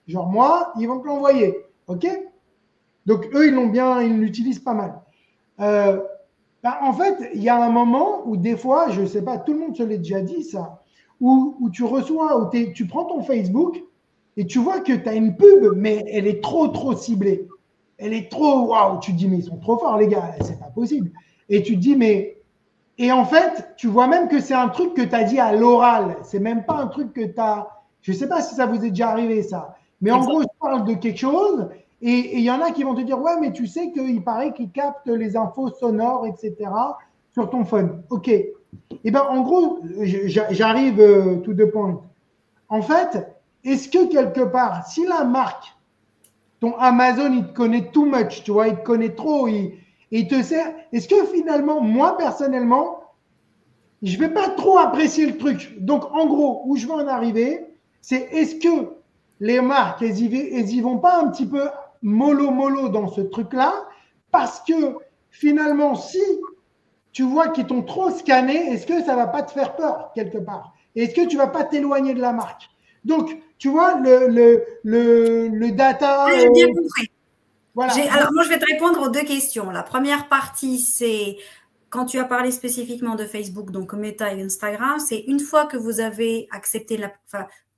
genre moi, ils vont te l'envoyer. OK? Donc, eux, ils l'utilisent pas mal. En fait, il y a un moment où des fois, je ne sais pas, tout le monde se l'est déjà dit ça, où tu reçois, où tu prends ton Facebook et tu vois que tu as une pub, mais elle est trop ciblée. Elle est trop, waouh, tu te dis, mais ils sont trop forts, les gars, c'est pas possible. Et tu te dis, mais… Et en fait, tu vois même que c'est un truc que tu as dit à l'oral. C'est même pas un truc que tu as… Je ne sais pas si ça vous est déjà arrivé, ça. Mais en gros, je parle de quelque chose et il y en a qui vont te dire, ouais, mais tu sais qu'il paraît qu'ils captent les infos sonores, etc. sur ton phone. OK. Eh bien, en gros, j'arrive to the point. En fait, est-ce que quelque part, si la marque ton Amazon, il te connaît too much, tu vois, il te connaît trop, il te sert. Est-ce que finalement, moi personnellement, je ne vais pas trop apprécier le truc. Donc, en gros, où je veux en arriver, c'est est-ce que les marques, elles y vont pas un petit peu mollo dans ce truc-là, parce que finalement, si tu vois qu'ils t'ont trop scanné, est-ce que ça ne va pas te faire peur quelque part? Est-ce que tu ne vas pas t'éloigner de la marque? Donc, tu vois, le data. J'ai bien compris. Voilà. Alors, moi, je vais te répondre aux deux questions. La première partie, c'est quand tu as parlé spécifiquement de Facebook, donc Meta et Instagram, c'est une fois que vous avez accepté,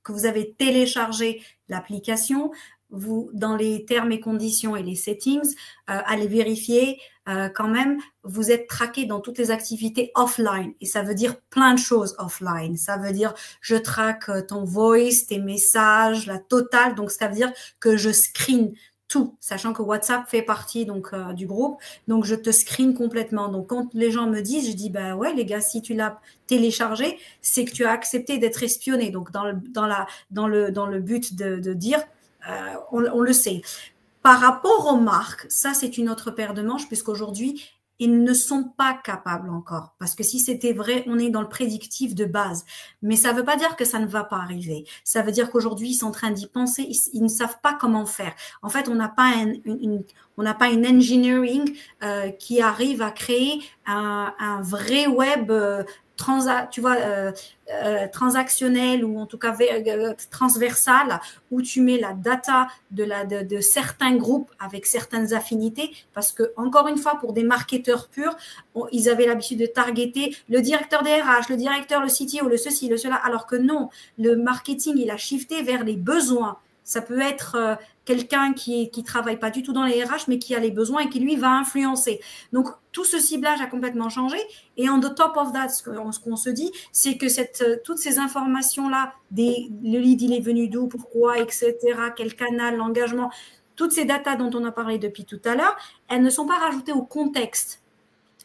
que vous avez téléchargé l'application, vous, dans les termes et conditions et les settings, allez vérifier quand même, vous êtes traqué dans toutes les activités offline. Et ça veut dire plein de choses offline. Ça veut dire, je traque ton voice, tes messages, la totale. Donc, ça veut dire que je screen tout, sachant que WhatsApp fait partie donc du groupe, donc je te screen complètement. Donc quand les gens me disent, je dis bah ouais les gars, si tu l'as téléchargé, c'est que tu as accepté d'être espionné. Donc dans le but de dire, on le sait. Par rapport aux marques, ça c'est une autre paire de manches puisqu'aujourd'hui ils ne sont pas capables encore. Parce que si c'était vrai, on est dans le prédictif de base. Mais ça ne veut pas dire que ça ne va pas arriver. Ça veut dire qu'aujourd'hui, ils sont en train d'y penser. Ils ne savent pas comment faire. En fait, on n'a pas une engineering qui arrive à créer un vrai web transactionnel ou en tout cas transversal où tu mets la data de certains groupes avec certaines affinités parce que encore une fois pour des marketeurs purs ils avaient l'habitude de targeter le directeur des RH, le directeur, le CTO, le ceci, le cela, alors que non, le marketing il a shifté vers les besoins. Ça peut être quelqu'un qui travaille pas du tout dans les RH, mais qui a les besoins et qui, lui, va influencer. Donc, tout ce ciblage a complètement changé. Et on the top of that, ce qu'on se dit, c'est que toutes ces informations-là, le lead, il est venu d'où, pourquoi, etc., quel canal, l'engagement, toutes ces datas dont on a parlé depuis tout à l'heure, elles ne sont pas rajoutées au contexte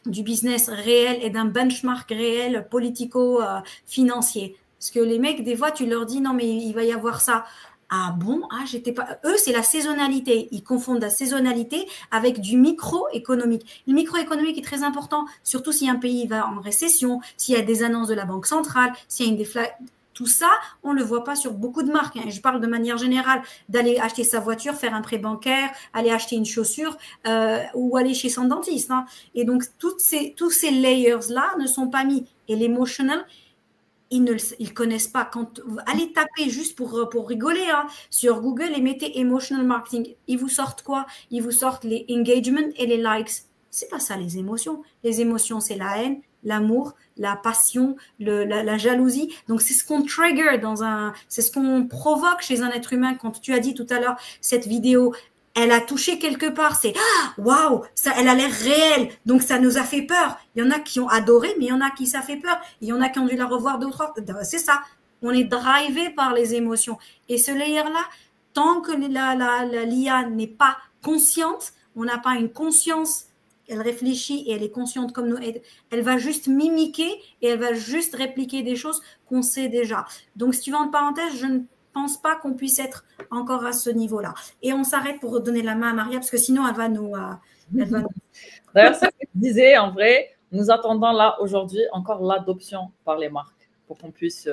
du business réel et d'un benchmark réel politico-financier. Parce que les mecs, des fois, tu leur dis, non, mais il va y avoir ça. Ah bon? Ah, j'étais pas. Eux, c'est la saisonnalité. Ils confondent la saisonnalité avec du microéconomique. Le microéconomique est très important, surtout si un pays va en récession, s'il y a des annonces de la Banque centrale, s'il y a une déflation. Tout ça, on ne le voit pas sur beaucoup de marques. Je parle de manière générale d'aller acheter sa voiture, faire un prêt bancaire, aller acheter une chaussure ou aller chez son dentiste. Et donc, tous ces layers-là ne sont pas mis. Et l'emotional, ils connaissent pas. Allez taper juste pour rigoler sur Google et mettez emotional marketing. Ils vous sortent quoi? Ils vous sortent les engagements et les likes. C'est pas ça les émotions. Les émotions, c'est la haine, l'amour, la passion, la jalousie. Donc c'est ce qu'on trigger c'est ce qu'on provoque chez un être humain. Quand tu as dit tout à l'heure cette vidéo, elle a touché quelque part, c'est waouh, elle a l'air réelle, donc ça nous a fait peur. Il y en a qui ont adoré, mais il y en a qui ça fait peur. Il y en a qui ont dû la revoir 2 ou 3. C'est ça, on est drivé par les émotions. Et ce layer-là, tant que l'IA n'est pas consciente, on n'a pas une conscience, elle réfléchit et elle est consciente comme nous, elle va juste mimiquer et elle va juste répliquer des choses qu'on sait déjà. Donc, si tu veux en parenthèse, je ne pense pas qu'on puisse être encore à ce niveau-là. Et on s'arrête pour redonner la main à Maria, parce que sinon, elle va nous... D'ailleurs, c'est ce que je disais, en vrai, nous attendons là, aujourd'hui, encore l'adoption par les marques, pour qu'on puisse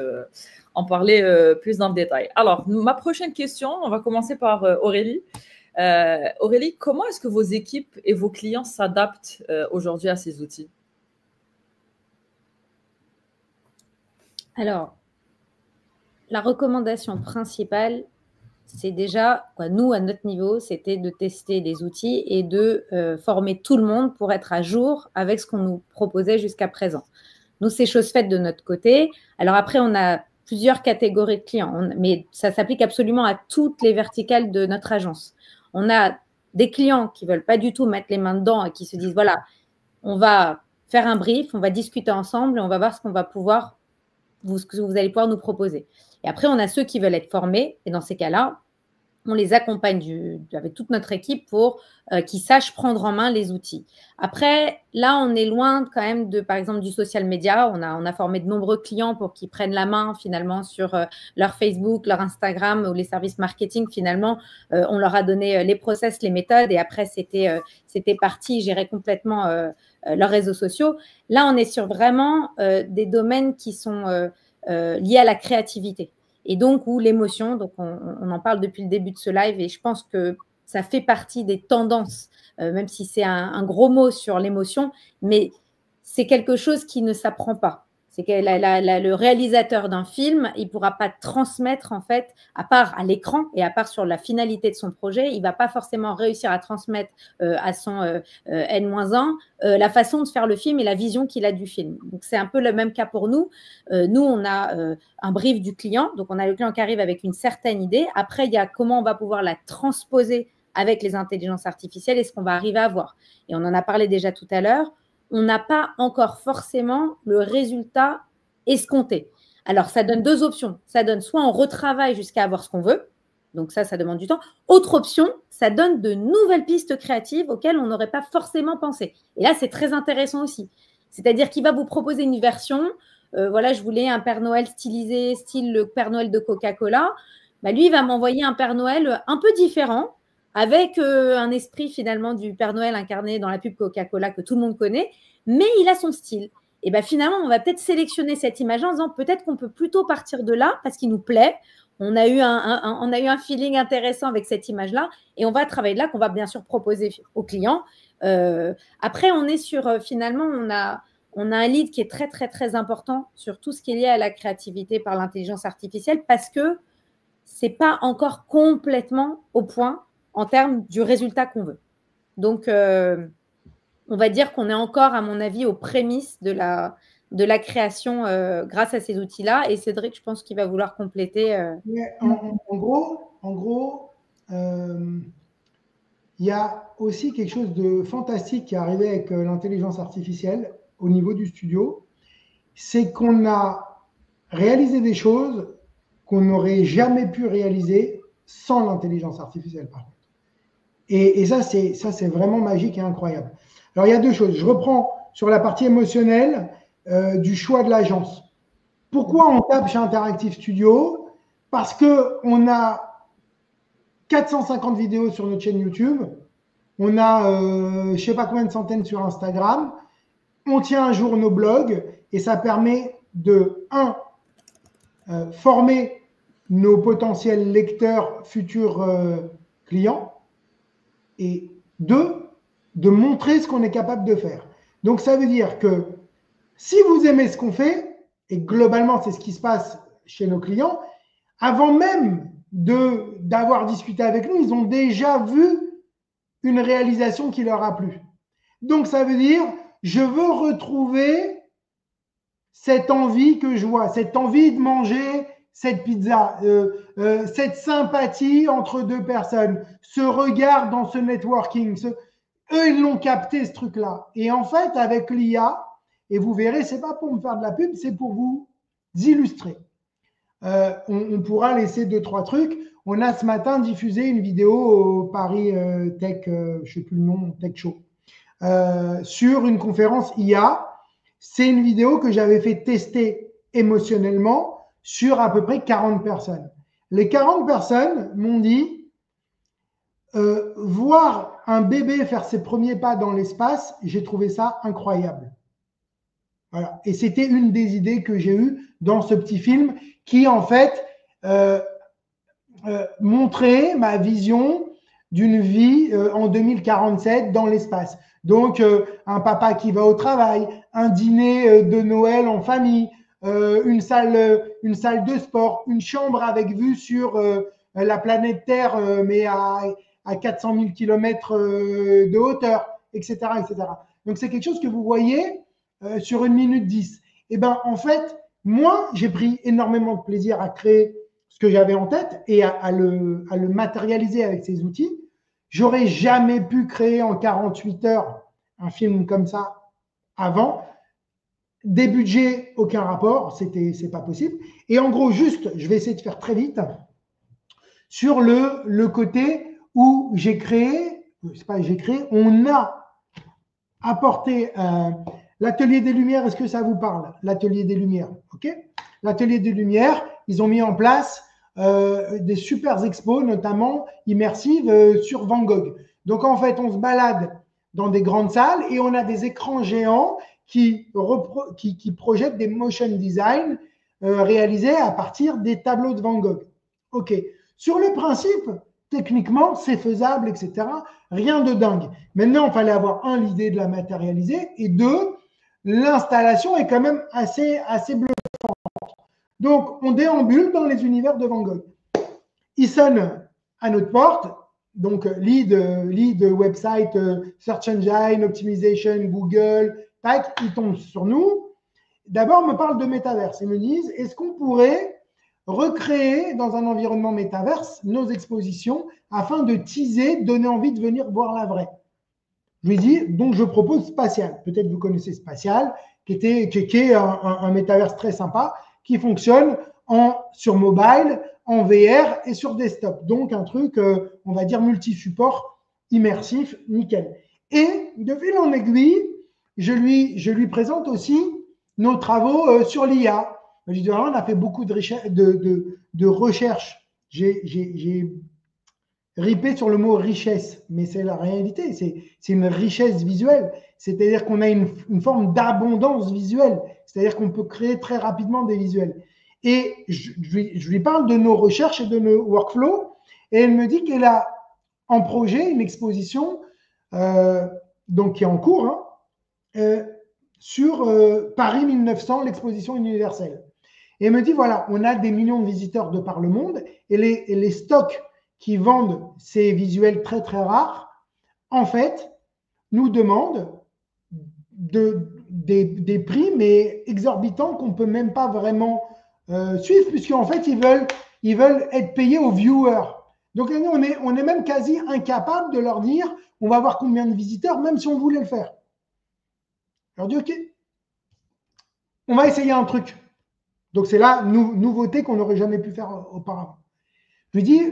en parler plus dans le détail. Alors, ma prochaine question, on va commencer par Aurélie. Aurélie, comment est-ce que vos équipes et vos clients s'adaptent aujourd'hui à ces outils? Alors, la recommandation principale, c'est déjà, nous, à notre niveau, c'était de tester des outils et de former tout le monde pour être à jour avec ce qu'on nous proposait jusqu'à présent. Nous, c'est chose faite de notre côté. Alors après, on a plusieurs catégories de clients, mais ça s'applique absolument à toutes les verticales de notre agence. On a des clients qui ne veulent pas du tout mettre les mains dedans et qui se disent, voilà, on va faire un brief, on va discuter ensemble et on va voir ce qu'on va pouvoir, ce que vous allez pouvoir nous proposer. Et après, on a ceux qui veulent être formés. Et dans ces cas-là, on les accompagne avec toute notre équipe pour qu'ils sachent prendre en main les outils. Après, là, on est loin quand même par exemple, du social media. On a formé de nombreux clients pour qu'ils prennent la main finalement sur leur Facebook, leur Instagram ou les services marketing. Finalement, on leur a donné les process, les méthodes et après, c'était parti, ils géraient complètement leurs réseaux sociaux. Là, on est sur vraiment des domaines qui sont liés à la créativité. Et donc, où l'émotion, donc on en parle depuis le début de ce live et je pense que ça fait partie des tendances, même si c'est un gros mot sur l'émotion, mais c'est quelque chose qui ne s'apprend pas. C'est que le réalisateur d'un film, il ne pourra pas transmettre, en fait, à part à l'écran et à part sur la finalité de son projet, il ne va pas forcément réussir à transmettre à son N-1 la façon de faire le film et la vision qu'il a du film. Donc, c'est un peu le même cas pour nous. Nous, on a un brief du client. Donc, on a le client qui arrive avec une certaine idée. Après, il y a comment on va pouvoir la transposer avec les intelligences artificielles et ce qu'on va arriver à voir. Et on en a parlé déjà tout à l'heure. On n'a pas encore forcément le résultat escompté. Alors, ça donne deux options. Ça donne soit on retravaille jusqu'à avoir ce qu'on veut. Donc ça demande du temps. Autre option, ça donne de nouvelles pistes créatives auxquelles on n'aurait pas forcément pensé. Et là, c'est très intéressant aussi. C'est-à-dire qu'il va vous proposer une version. Voilà, je voulais un Père Noël stylisé, style le Père Noël de Coca-Cola. Bah, lui, il va m'envoyer un Père Noël un peu différent, avec un esprit finalement du Père Noël incarné dans la pub Coca-Cola que tout le monde connaît, mais il a son style. Et bien finalement, on va peut-être sélectionner cette image en disant peut-être qu'on peut plutôt partir de là parce qu'il nous plaît. On a eu un feeling intéressant avec cette image-là et on va travailler de là qu'on va bien sûr proposer aux clients. Après, on est sur finalement, on a un lead qui est très, très, très important sur tout ce qui est lié à la créativité par l'intelligence artificielle parce que ce n'est pas encore complètement au point en termes du résultat qu'on veut. Donc, on va dire qu'on est encore, à mon avis, aux prémices de la création grâce à ces outils-là. Et Cédric, je pense qu'il va vouloir compléter. En gros, il y a aussi quelque chose de fantastique qui est arrivé avec l'intelligence artificielle au niveau du studio. C'est qu'on a réalisé des choses qu'on n'aurait jamais pu réaliser sans l'intelligence artificielle, par contre. Et ça, c'est vraiment magique et incroyable. Alors, il y a deux choses. Je reprends sur la partie émotionnelle du choix de l'agence. Pourquoi on tape chez Interactive Studio? Parce qu'on a 450 vidéos sur notre chaîne YouTube. On a, je ne sais pas combien de centaines sur Instagram. On tient un jour nos blogs et ça permet de, former nos potentiels lecteurs, futurs clients, et deux, de montrer ce qu'on est capable de faire. Donc, ça veut dire que si vous aimez ce qu'on fait, et globalement, c'est ce qui se passe chez nos clients, avant même d'avoir discuté avec nous, ils ont déjà vu une réalisation qui leur a plu. Donc, ça veut dire, je veux retrouver cette envie que je vois, cette envie de manger cette pizza, cette sympathie entre deux personnes, ce regard dans ce networking, eux, ils l'ont capté ce truc-là. Et en fait, avec l'IA, et vous verrez, c'est pas pour me faire de la pub, c'est pour vous illustrer. On pourra laisser 2-3 trucs. On a ce matin diffusé une vidéo au Paris Tech, je ne sais plus le nom, Tech Show, sur une conférence IA. C'est une vidéo que j'avais fait tester émotionnellement sur à peu près 40 personnes. Les 40 personnes m'ont dit voir un bébé faire ses premiers pas dans l'espace, j'ai trouvé ça incroyable. Voilà. Et c'était une des idées que j'ai eues dans ce petit film qui, en fait, montrait ma vision d'une vie en 2047 dans l'espace. Donc, un papa qui va au travail, un dîner de Noël en famille, une salle de sport, une chambre avec vue sur la planète Terre, mais à 400 000 km de hauteur, etc., etc. Donc, c'est quelque chose que vous voyez sur 1 minute 10. Et ben, en fait, moi, j'ai pris énormément de plaisir à créer ce que j'avais en tête et à le matérialiser avec ces outils. J'aurais jamais pu créer en 48 heures un film comme ça avant. Des budgets, aucun rapport, c'est pas possible. Et en gros, juste, je vais essayer de faire très vite. sur le côté où j'ai créé, c'est pas j'ai créé, on a apporté l'atelier des Lumières. Est-ce que ça vous parle? L'atelier des Lumières, ok? L'atelier des Lumières, ils ont mis en place des super expos, notamment immersives sur Van Gogh. Donc en fait, on se balade dans des grandes salles et on a des écrans géants qui projettent des motion design réalisés à partir des tableaux de Van Gogh. Ok. Sur le principe, techniquement, c'est faisable, etc. Rien de dingue. Maintenant, il fallait avoir l'idée de la matérialiser et deux, l'installation est quand même assez bluffante. Donc, on déambule dans les univers de Van Gogh. Il sonne à notre porte. Donc, lead website, search engine, optimization, Google, tac, ils tombent sur nous. D'abord, on me parle de métaverse. Ils me disent, est-ce qu'on pourrait recréer dans un environnement métaverse nos expositions afin de teaser, donner envie de venir voir la vraie? Je lui dis, donc je propose Spatial. Peut-être vous connaissez Spatial, qui est un métaverse très sympa, qui fonctionne sur mobile, en VR et sur desktop. Donc, un truc, on va dire, multi-support, immersif, nickel. Et de fil en aiguille, je lui présente aussi nos travaux sur l'IA. Je lui dis, on a fait beaucoup de recherche. J'ai ripé sur le mot richesse, mais c'est la réalité. C'est une richesse visuelle. C'est-à-dire qu'on a une forme d'abondance visuelle. C'est-à-dire qu'on peut créer très rapidement des visuels. Et je lui parle de nos recherches et de nos workflows. Et elle me dit qu'elle a en projet une exposition donc qui est en cours sur Paris 1900, l'exposition universelle. Et elle me dit, voilà, on a des millions de visiteurs de par le monde et les stocks qui vendent ces visuels très, très rares, en fait, nous demandent des prix, mais exorbitants, qu'on ne peut même pas vraiment suivre, puisqu'en fait, ils veulent être payés aux viewers. Donc, nous, on est même quasi incapable de leur dire, on va voir combien de visiteurs, même si on voulait le faire. Je leur dis, OK, on va essayer un truc. Donc, c'est là, nouveauté qu'on n'aurait jamais pu faire auparavant. Je lui dis,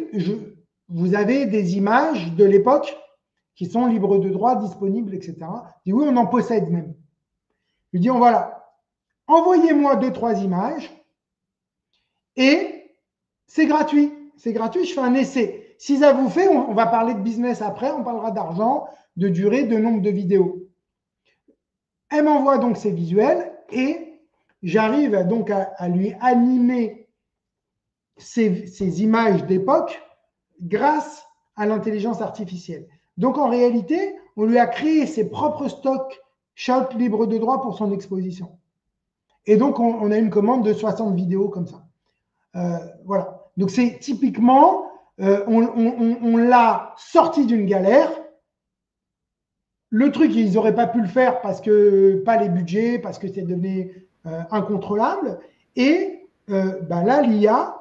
vous avez des images de l'époque qui sont libres de droit, disponibles, etc. Je dis, oui, on en possède même. Je lui dis, voilà, envoyez-moi 2-3 images et c'est gratuit. C'est gratuit, je fais un essai. Si ça vous fait, on va parler de business après, on parlera d'argent, de durée, de nombre de vidéos. Elle m'envoie donc ces visuels et j'arrive donc à lui animer ces images d'époque grâce à l'intelligence artificielle. Donc, en réalité, on lui a créé ses propres stocks shots libres de droit pour son exposition. Et donc, on a une commande de 60 vidéos comme ça. Voilà. Donc, c'est typiquement, on l'a sorti d'une galère. Le truc, ils n'auraient pas pu le faire parce que pas les budgets, parce que c'est devenu incontrôlable. Et là, l'IA,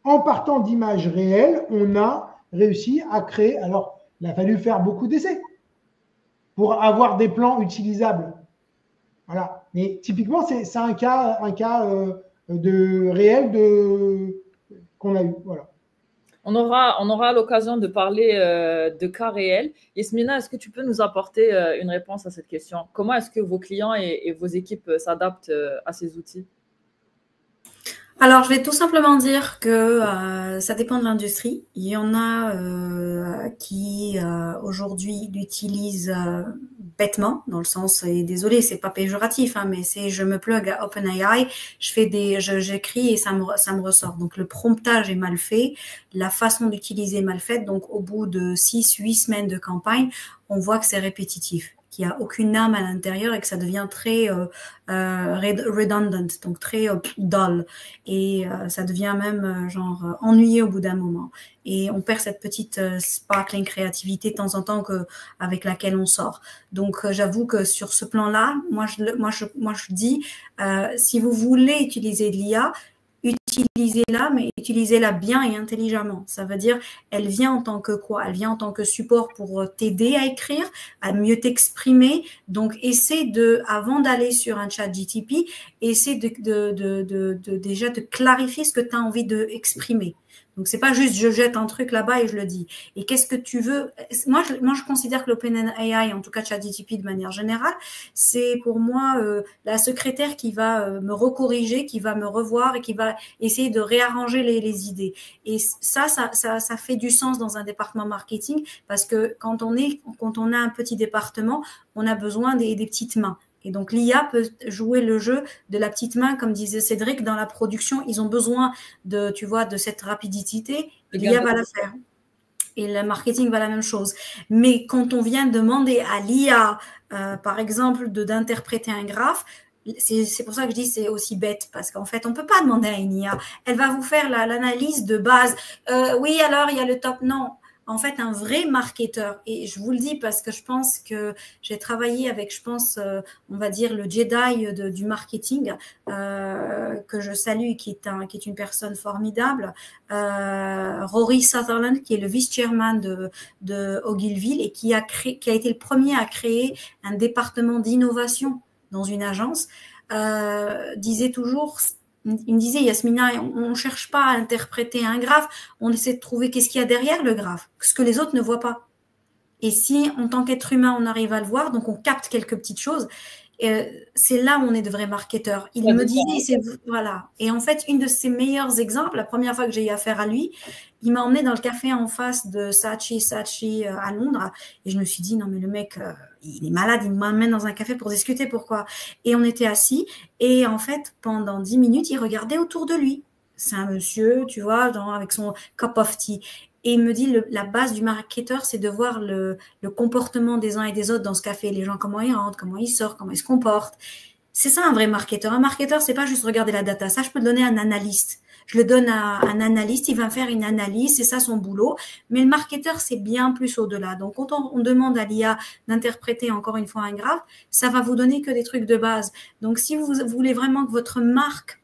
en partant d'images réelles, on a réussi à créer. Alors, il a fallu faire beaucoup d'essais pour avoir des plans utilisables. Voilà. Mais typiquement, c'est un cas de réel qu'on a eu. Voilà. On aura l'occasion de parler de cas réels. Yasmina, est-ce que tu peux nous apporter une réponse à cette question? Comment est-ce que vos clients et vos équipes s'adaptent à ces outils? Alors, je vais tout simplement dire que ça dépend de l'industrie. Il y en a qui aujourd'hui l'utilisent bêtement, dans le sens, et désolé, c'est pas péjoratif, hein, mais c'est je me plug à OpenAI, j'écris et ça me ressort. Donc le promptage est mal fait, la façon d'utiliser est mal faite. Donc au bout de 6-8 semaines de campagne, on voit que c'est répétitif, qu'il n'y a aucune âme à l'intérieur et que ça devient très redundant, donc très dull. Et ça devient même ennuyé au bout d'un moment. Et on perd cette petite sparkling créativité de temps en temps avec laquelle on sort. Donc j'avoue que sur ce plan-là, moi je dis, si vous voulez utiliser de l'IA, utilisez-la, mais utilisez-la bien et intelligemment. Ça veut dire, elle vient en tant que quoi? Elle vient en tant que support pour t'aider à écrire, à mieux t'exprimer. Donc, essaie avant d'aller sur un chat GTP, essaie déjà de clarifier ce que tu as envie d'exprimer. Donc, c'est pas juste je jette un truc là-bas et je le dis. Et qu'est-ce que tu veux? Moi, je considère que l'OpenAI, en tout cas ChatGPT de manière générale, c'est pour moi la secrétaire qui va me recorriger, qui va me revoir et qui va essayer de réarranger les idées. Et ça fait du sens dans un département marketing parce que quand on a un petit département, on a besoin des petites mains. Et donc, l'IA peut jouer le jeu de la petite main, comme disait Cédric, dans la production. Ils ont besoin de cette rapidité. L'IA va la faire. Et le marketing va la même chose. Mais quand on vient demander à l'IA, par exemple, d'interpréter un graphe, c'est pour ça que je dis c'est aussi bête, parce qu'en fait, on peut pas demander à une IA. Elle va vous faire l'analyse de base. Oui, alors, il y a le top. Non. En fait, un vrai marketeur, et je vous le dis parce que je pense que j'ai travaillé avec, on va dire, le Jedi du marketing, que je salue, qui est une personne formidable, Rory Sutherland, qui est le vice-chairman de Ogilvy et qui a été le premier à créer un département d'innovation dans une agence, disait toujours... Il me disait, Yasmina, on ne cherche pas à interpréter un graphe, on essaie de trouver qu'est-ce qu'il y a derrière le graphe, ce que les autres ne voient pas. Et si, en tant qu'être humain, on arrive à le voir, donc on capte quelques petites choses, c'est là où on est de vrais marketeurs. Il me disait, voilà. Et en fait, une de ses meilleurs exemples, la première fois que j'ai eu affaire à lui, il m'a emmené dans le café en face de Saatchi à Londres, et je me suis dit, non mais le mec, il est malade, il m'emmène dans un café pour discuter, pourquoi? Et on était assis, et en fait, pendant 10 minutes, il regardait autour de lui. C'est un monsieur, tu vois, avec son cup of tea. Et il me dit, la base du marketeur, c'est de voir le comportement des uns et des autres dans ce café. Les gens, comment ils rentrent, comment ils sortent, comment ils se comportent. C'est ça un vrai marketeur. Un marketeur, c'est pas juste regarder la data. Ça, je peux le donner à un analyste. Je le donne à un analyste, il va faire une analyse, c'est ça son boulot. Mais le marketeur, c'est bien plus au-delà. Donc, quand on demande à l'IA d'interpréter encore une fois un graphe, ça va vous donner que des trucs de base. Donc, si vous voulez vraiment que votre marque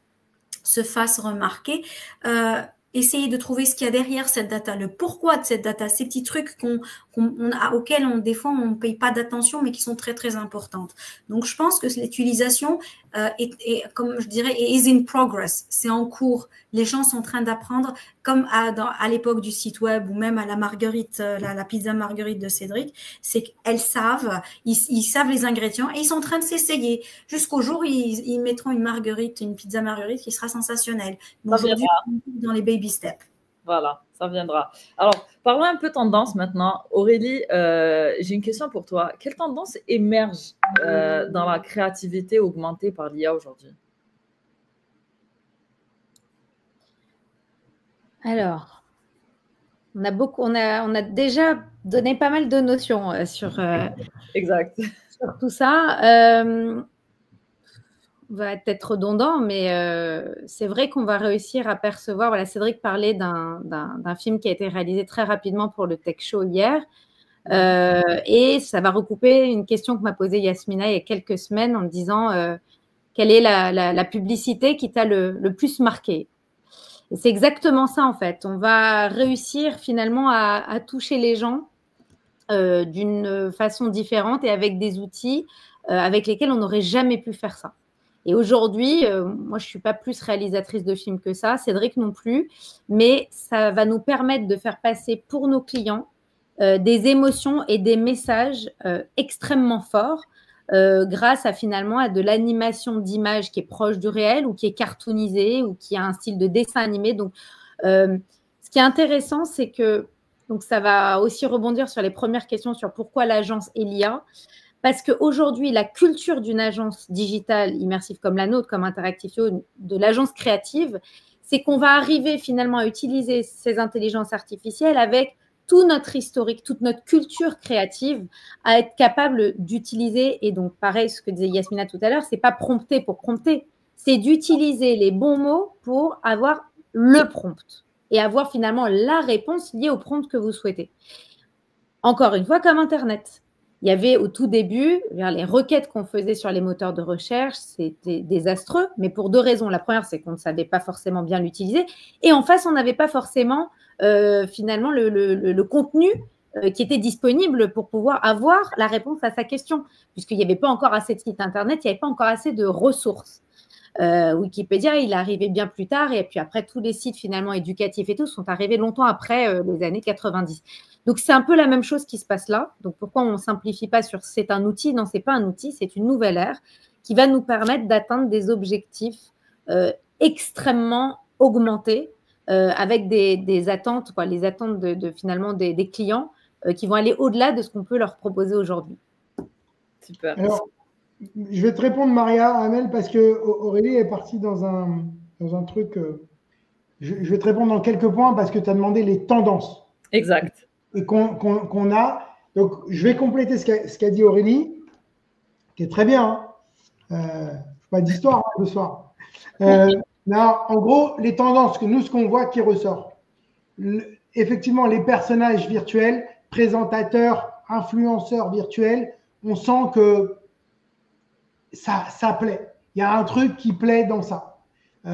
se fasse remarquer, essayez de trouver ce qu'il y a derrière cette data, le pourquoi de cette data, ces petits trucs auxquels des fois on ne paye pas d'attention, mais qui sont très très importantes. Donc je pense que l'utilisation comme je dirais, is in progress, c'est en cours. Les gens sont en train d'apprendre, comme à l'époque du site web ou même à la marguerite, la pizza marguerite de Cédric, c'est qu'elles savent, ils savent les ingrédients et ils sont en train de s'essayer jusqu'au jour où ils mettront une pizza marguerite qui sera sensationnelle. Mais aujourd'hui, dans les baby steps. Voilà, ça viendra. Alors, parlons un peu tendance maintenant. Aurélie, j'ai une question pour toi. Quelle tendance émerge dans la créativité augmentée par l'IA aujourd'hui? Alors, on a déjà donné pas mal de notions sur tout ça. On va être redondant, mais c'est vrai qu'on va réussir à percevoir. Voilà, Cédric parlait d'un film qui a été réalisé très rapidement pour le Tech Show hier. Et ça va recouper une question que m'a posée Yasmina il y a quelques semaines en me disant quelle est la publicité qui t'a le plus marqué. Et c'est exactement ça en fait. On va réussir finalement à toucher les gens d'une façon différente et avec des outils avec lesquels on n'aurait jamais pu faire ça. Et aujourd'hui, moi, je ne suis pas plus réalisatrice de films que ça, Cédric non plus, mais ça va nous permettre de faire passer pour nos clients des émotions et des messages extrêmement forts grâce finalement à de l'animation d'image qui est proche du réel ou qui est cartoonisée ou qui a un style de dessin animé. Donc, ce qui est intéressant, c'est que donc ça va aussi rebondir sur les premières questions sur pourquoi l'agence et l'IA. Parce qu'aujourd'hui, la culture d'une agence digitale immersive comme la nôtre, comme Interactive Studio, de l'agence créative, c'est qu'on va arriver finalement à utiliser ces intelligences artificielles avec tout notre historique, toute notre culture créative, à être capable d'utiliser, et donc pareil, ce que disait Yasmina tout à l'heure, c'est pas prompter pour prompter, c'est d'utiliser les bons mots pour avoir le prompt et avoir finalement la réponse liée au prompt que vous souhaitez. Encore une fois, comme Internet. Il y avait au tout début, les requêtes qu'on faisait sur les moteurs de recherche, c'était désastreux, mais pour deux raisons. La première, c'est qu'on ne savait pas forcément bien l'utiliser. Et en face, on n'avait pas forcément finalement le contenu qui était disponible pour pouvoir avoir la réponse à sa question, puisqu'il n'y avait pas encore assez de sites Internet, il n'y avait pas encore assez de ressources. Wikipédia, il est arrivé bien plus tard. Et puis après, tous les sites finalement éducatifs et tout sont arrivés longtemps après les années 90. Donc, c'est un peu la même chose qui se passe là. Donc, pourquoi on ne simplifie pas sur c'est un outil? Non, ce n'est pas un outil, c'est une nouvelle ère qui va nous permettre d'atteindre des objectifs extrêmement augmentés avec des attentes, quoi, les attentes finalement des clients qui vont aller au-delà de ce qu'on peut leur proposer aujourd'hui. Super. Alors, je vais te répondre, Maria, Amel, parce que Aurélie est partie dans un truc. Je vais te répondre dans quelques points parce que tu as demandé les tendances. Exact. Et qu'on a. Donc, je vais compléter ce qu'a dit Aurélie, qui est très bien. Pas d'histoire hein, ce soir. Non, en gros, les tendances, ce qu'on voit qui ressort. Effectivement, les personnages virtuels, présentateurs, influenceurs virtuels, on sent que ça plaît. Il y a un truc qui plaît dans ça. Il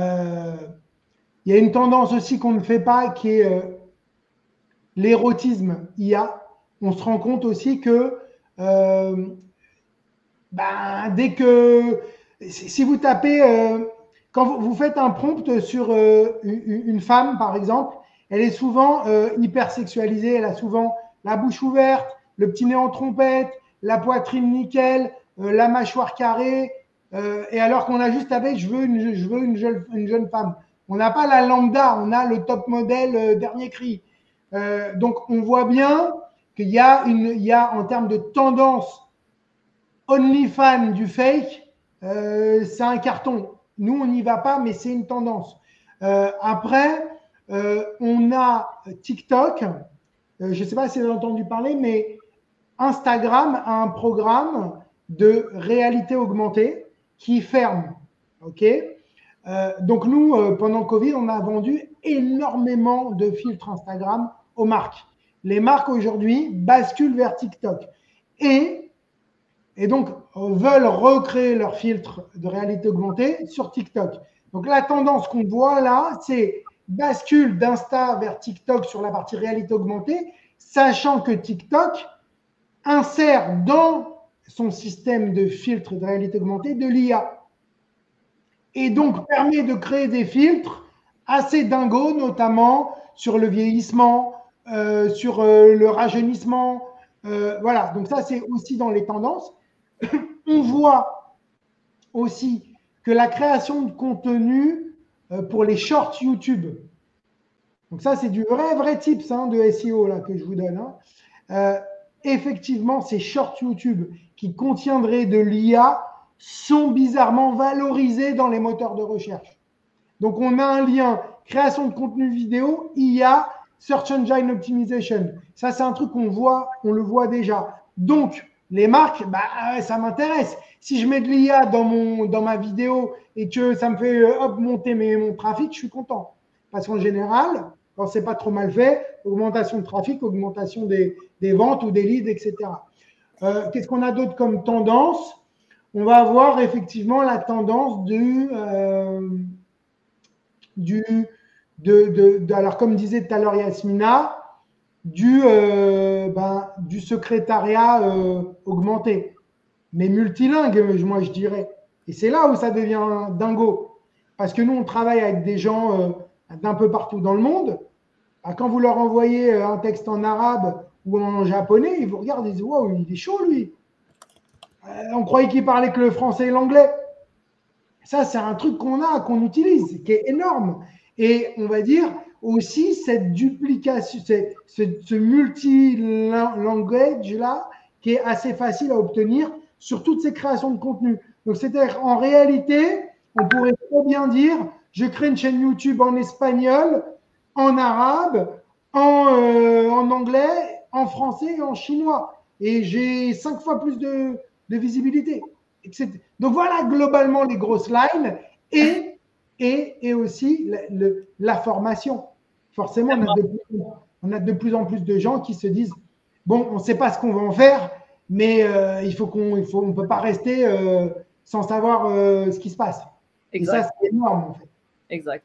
y a une tendance aussi qu'on ne fait pas qui est l'érotisme IA. On se rend compte aussi que dès que si vous tapez quand vous faites un prompt sur une femme par exemple, elle est souvent hyper sexualisée, elle a souvent la bouche ouverte, le petit nez en trompette, la poitrine nickel, la mâchoire carrée, et alors qu'on a juste tapé je veux une jeune femme. On n'a pas la lambda, on a le top modèle dernier cri. Donc on voit bien qu'il y a en termes de tendance OnlyFans du fake, c'est un carton. Nous, on n'y va pas, mais c'est une tendance. Après, on a TikTok. Je ne sais pas si vous avez entendu parler, mais Instagram a un programme de réalité augmentée qui ferme. OK ? Donc, nous, pendant Covid, on a vendu énormément de filtres Instagram aux marques. Les marques, aujourd'hui, basculent vers TikTok. Et donc, veulent recréer leur filtre de réalité augmentée sur TikTok. Donc, la tendance qu'on voit là, c'est bascule d'Insta vers TikTok sur la partie réalité augmentée, sachant que TikTok insère dans son système de filtre de réalité augmentée de l'IA. Et donc, permet de créer des filtres assez dingos, notamment sur le vieillissement, sur le rajeunissement. Voilà, donc ça, c'est aussi dans les tendances. On voit aussi que la création de contenu pour les shorts YouTube, donc ça c'est du vrai tips de SEO là, que je vous donne. Effectivement, ces shorts YouTube qui contiendraient de l'IA sont bizarrement valorisés dans les moteurs de recherche. Donc on a un lien création de contenu vidéo, IA, Search Engine Optimization. Ça c'est un truc qu'on voit, on le voit déjà. Donc les marques, ça m'intéresse. Si je mets de l'IA dans ma vidéo et que ça me fait monter mon trafic, je suis content. Parce qu'en général, quand c'est pas trop mal fait, augmentation de trafic, augmentation des ventes ou des leads, etc. Qu'est-ce qu'on a d'autre comme tendance? On va avoir effectivement la tendance alors comme disait tout à l'heure Yasmina, du secrétariat augmenté, mais multilingue, moi je dirais. Et c'est là où ça devient dingo. Parce que nous, on travaille avec des gens d'un peu partout dans le monde. Quand vous leur envoyez un texte en arabe ou en japonais, ils vous regardent et disent « Wow, il est chaud lui !» On croyait qu'il parlait que le français et l'anglais. Ça, c'est un truc qu'on utilise, qui est énorme. Et on va dire aussi cette duplication, ce multi-language-là, qui est assez facile à obtenir sur toutes ces créations de contenu. Donc, c'est-à-dire, en réalité, on pourrait trop bien dire, je crée une chaîne YouTube en espagnol, en arabe, en anglais, en français et en chinois. Et j'ai 5 fois plus de visibilité. Donc, voilà globalement les grosses lines et aussi la formation. Forcément, on a de plus en plus de gens qui se disent bon, on ne sait pas ce qu'on va en faire, mais on ne peut pas rester sans savoir ce qui se passe. Exact. Et ça, c'est énorme, en fait. Exact.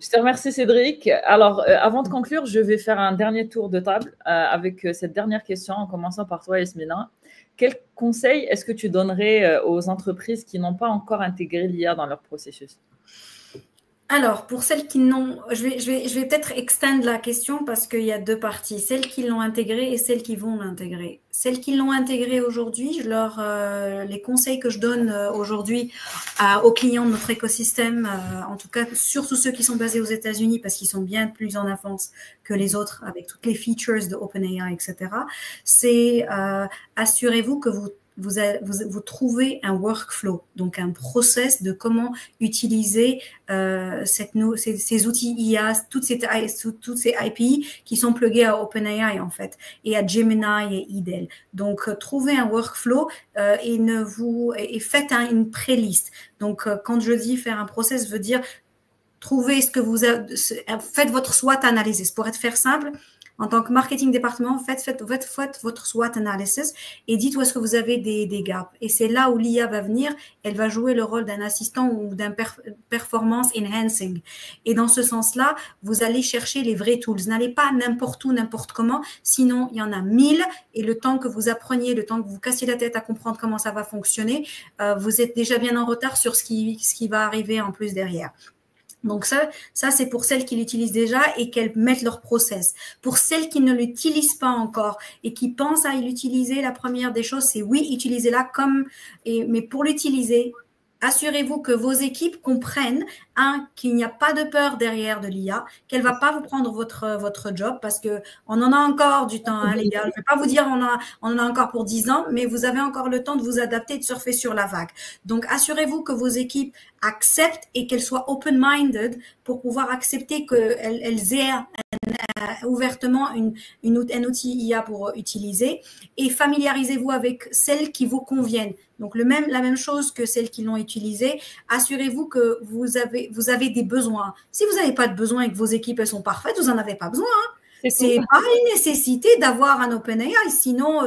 Je te remercie, Cédric. Alors, avant de conclure, je vais faire un dernier tour de table avec cette dernière question, en commençant par toi, Yasmina. quel conseil est-ce que tu donnerais aux entreprises qui n'ont pas encore intégré l'IA dans leur processus? Alors, pour celles qui n'ont, je vais peut-être extendre la question parce qu'il y a deux parties, celles qui l'ont intégré et celles qui vont l'intégrer. Celles qui l'ont intégré aujourd'hui, les conseils que je donne aujourd'hui aux clients de notre écosystème, en tout cas surtout ceux qui sont basés aux États-Unis parce qu'ils sont bien plus en avance que les autres avec toutes les features de OpenAI, etc. C'est assurez-vous que vous trouvez un workflow, donc un process de comment utiliser ces outils IA, toutes ces API qui sont plugués à OpenAI en fait, et à Gemini et IDEL. Donc, trouvez un workflow et faites une pré-liste. Donc, quand je dis faire un process, veut dire trouvez faites votre SWOT analysis. Pour faire simple, en tant que marketing département, faites votre SWOT analysis et dites où est-ce que vous avez des gaps. Et c'est là où l'IA va venir, elle va jouer le rôle d'un assistant ou d'un performance enhancing. Et dans ce sens-là, vous allez chercher les vrais tools. N'allez pas n'importe où, n'importe comment, sinon il y en a 1000 et le temps que vous appreniez, le temps que vous cassiez la tête à comprendre comment ça va fonctionner, vous êtes déjà bien en retard sur ce qui va arriver en plus derrière. Donc ça c'est pour celles qui l'utilisent déjà et qu'elles mettent leur process. Pour celles qui ne l'utilisent pas encore et qui pensent à l'utiliser, la première des choses, c'est oui, utilisez-la mais pour l'utiliser, assurez-vous que vos équipes comprennent, qu'il n'y a pas de peur derrière de l'IA, qu'elle va pas vous prendre votre job parce que on en a encore du temps, les gars. Je vais pas vous dire on en a encore pour 10 ans, mais vous avez encore le temps de vous adapter et de surfer sur la vague. Donc, assurez-vous que vos équipes acceptent et qu'elles soient open-minded pour pouvoir accepter qu'elles aient ouvertement un outil IA pour utiliser et familiarisez-vous avec celles qui vous conviennent. Donc, la même chose que celles qui l'ont utilisé. Assurez-vous que vous avez des besoins. Si vous n'avez pas de besoins et que vos équipes elles sont parfaites, vous n'en avez pas besoin. C'est pas une nécessité d'avoir un OpenAI, sinon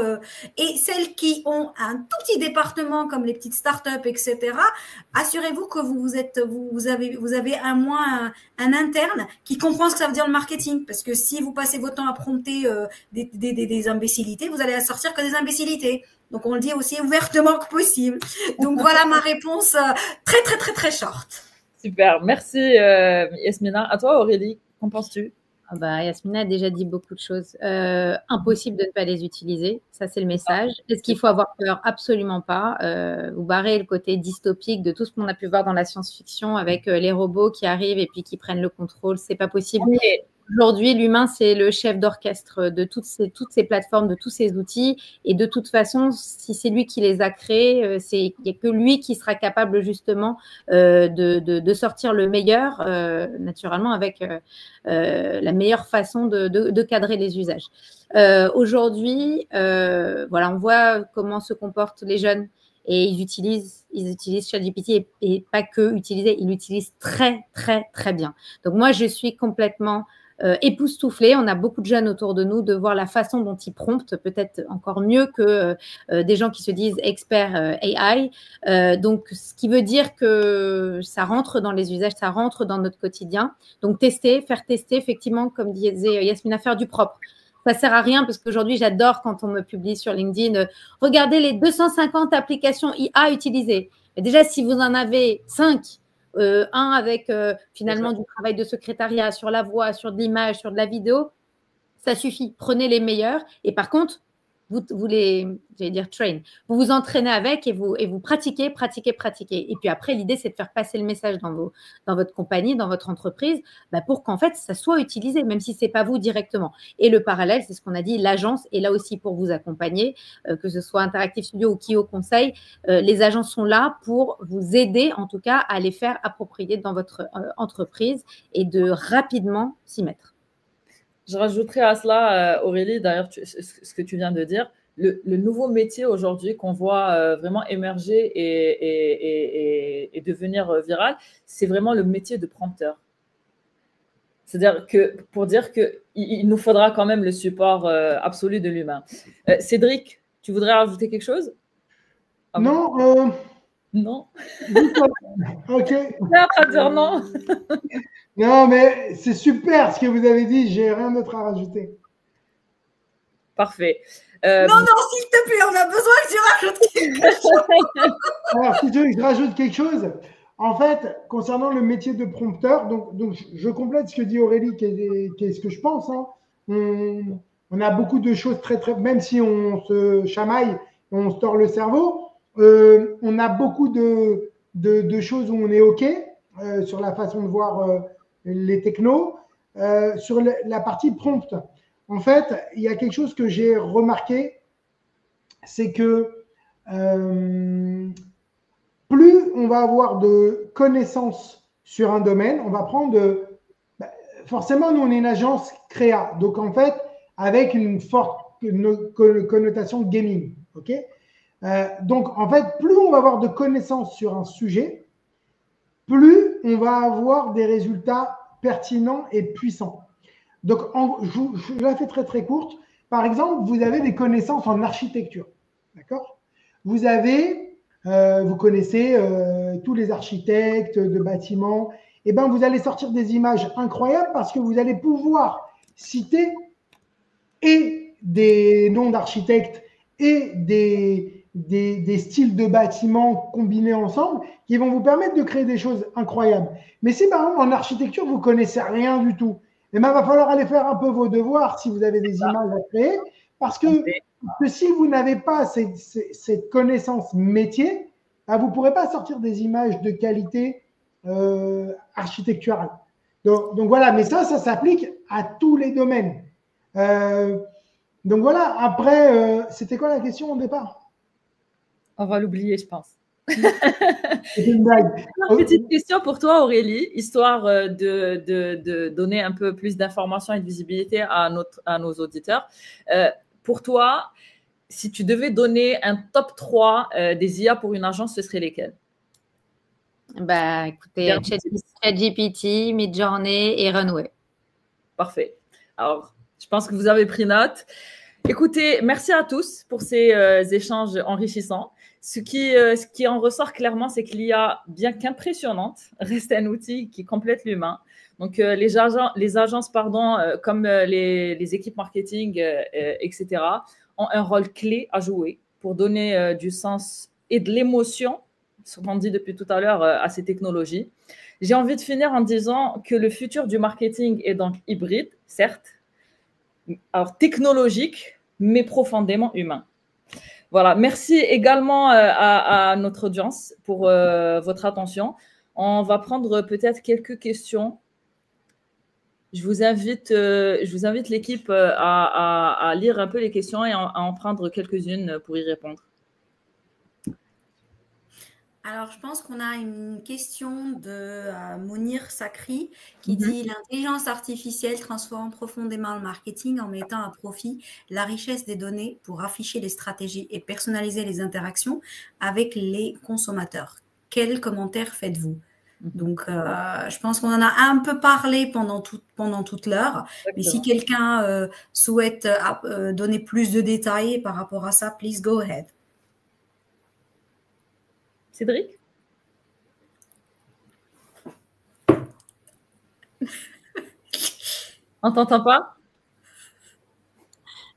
et celles qui ont un tout petit département comme les petites startups, etc. Assurez-vous que vous avez un interne qui comprend ce que ça veut dire le marketing, parce que si vous passez votre temps à prompter des imbécilités, vous allez sortir que des imbécilités. Donc on le dit aussi ouvertement que possible. Donc voilà ma réponse très très très très short. Super, merci Yasmina. À toi Aurélie, qu'en penses-tu? Yasmina a déjà dit beaucoup de choses. Impossible de ne pas les utiliser, ça c'est le message. Est-ce qu'il faut avoir peur? Absolument pas. Vous barrez le côté dystopique de tout ce qu'on a pu voir dans la science-fiction avec les robots qui arrivent et puis qui prennent le contrôle, c'est pas possible. Aujourd'hui, l'humain, c'est le chef d'orchestre de toutes ces plateformes, de tous ces outils. Et de toute façon, si c'est lui qui les a créés, il n'y a que lui qui sera capable justement de sortir le meilleur, naturellement, avec la meilleure façon de cadrer les usages. Aujourd'hui, on voit comment se comportent les jeunes. Et ils utilisent ChatGPT et pas que utiliser, ils l'utilisent très, très, très bien. Donc, moi, je suis complètement époustouflée. On a beaucoup de jeunes autour de nous de voir la façon dont ils promptent, peut-être encore mieux que des gens qui se disent experts AI. Donc, ce qui veut dire que ça rentre dans les usages, ça rentre dans notre quotidien. Donc, faire tester, effectivement, comme disait Yasmina, faire du propre. Ça sert à rien parce qu'aujourd'hui, j'adore quand on me publie sur LinkedIn, regardez les 250 applications IA utilisées. Et déjà, si vous en avez 5, un avec finalement du travail de secrétariat, sur la voix, sur de l'image, sur de la vidéo, ça suffit. Prenez les meilleurs. Et par contre, vous les, j'allais dire train, vous vous entraînez avec et vous pratiquez. Et puis après, l'idée, c'est de faire passer le message dans votre compagnie, dans votre entreprise, pour qu'en fait, ça soit utilisé, même si ce n'est pas vous directement. Et le parallèle, c'est ce qu'on a dit, l'agence est là aussi pour vous accompagner, que ce soit Interactive Studio ou Kio Conseil. Les agences sont là pour vous aider, en tout cas, à les faire approprier dans votre entreprise et de rapidement s'y mettre. Je rajouterai à cela, Aurélie, d'ailleurs, ce que tu viens de dire, le nouveau métier aujourd'hui qu'on voit vraiment émerger et devenir viral, c'est vraiment le métier de prompteur. C'est-à-dire que pour dire qu'il nous faudra quand même le support absolu de l'humain. Cédric, tu voudrais rajouter quelque chose? Non. Non. Ok. Bien à dire non. Non, mais c'est super ce que vous avez dit. J'ai rien d'autre à rajouter. Parfait. Non, s'il te plaît, on a besoin que tu rajoutes quelque chose. Alors, si tu veux que je rajoute quelque chose, en fait, concernant le métier de prompteur, donc je complète ce que dit Aurélie, qui est ce que je pense. Hein. On a beaucoup de choses très, même si on se chamaille, on se tord le cerveau, on a beaucoup de choses où on est OK sur la façon de voir les technos. Sur la partie prompt, en fait, il y a quelque chose que j'ai remarqué, c'est que plus on va avoir de connaissances sur un domaine, on va prendre forcément, nous, on est une agence créa. Donc, en fait, avec une forte connotation gaming. OK ? Donc, en fait, plus on va avoir de connaissances sur un sujet, plus on va avoir des résultats pertinents et puissants. Donc, je la fais très courte. Par exemple, vous avez des connaissances en architecture. D'accord ? Vous connaissez tous les architectes de bâtiments. Eh bien, vous allez sortir des images incroyables parce que vous allez pouvoir citer et des noms d'architectes et des styles de bâtiments combinés ensemble qui vont vous permettre de créer des choses incroyables. Mais si, par exemple, en architecture, vous ne connaissez rien du tout, eh bien, il va falloir aller faire un peu vos devoirs si vous avez des images à créer parce que si vous n'avez pas cette connaissance métier, vous ne pourrez pas sortir des images de qualité architecturale. Donc voilà, mais ça s'applique à tous les domaines. Donc voilà, après, c'était quoi la question au départ? On va l'oublier, je pense. C'est une blague. Une petite question pour toi, Aurélie, histoire de donner un peu plus d'informations et de visibilité à nos auditeurs. Pour toi, si tu devais donner un top 3 des IA pour une agence, ce serait lesquels? Écoutez, ChatGPT, Midjourney et Runway. Parfait. Alors, je pense que vous avez pris note. Écoutez, merci à tous pour ces échanges enrichissants. Ce qui en ressort clairement, c'est que l'IA, bien qu'impressionnante, reste un outil qui complète l'humain. Donc, les agences, comme les équipes marketing, etc., ont un rôle clé à jouer pour donner du sens et de l'émotion, ce qu'on dit depuis tout à l'heure, à ces technologies. J'ai envie de finir en disant que le futur du marketing est donc hybride, certes, alors technologique, mais profondément humain. Voilà, merci également à notre audience pour votre attention. On va prendre peut-être quelques questions. Je vous invite l'équipe à lire un peu les questions et à en prendre quelques-unes pour y répondre. Alors, je pense qu'on a une question de Mounir Sakri qui dit « L'intelligence artificielle transforme profondément le marketing en mettant à profit la richesse des données pour afficher les stratégies et personnaliser les interactions avec les consommateurs. Quel commentaire faites-vous » Donc, je pense qu'on en a un peu parlé pendant toute l'heure. Mais si quelqu'un souhaite donner plus de détails par rapport à ça, please go ahead. Cédric? On t'entend pas?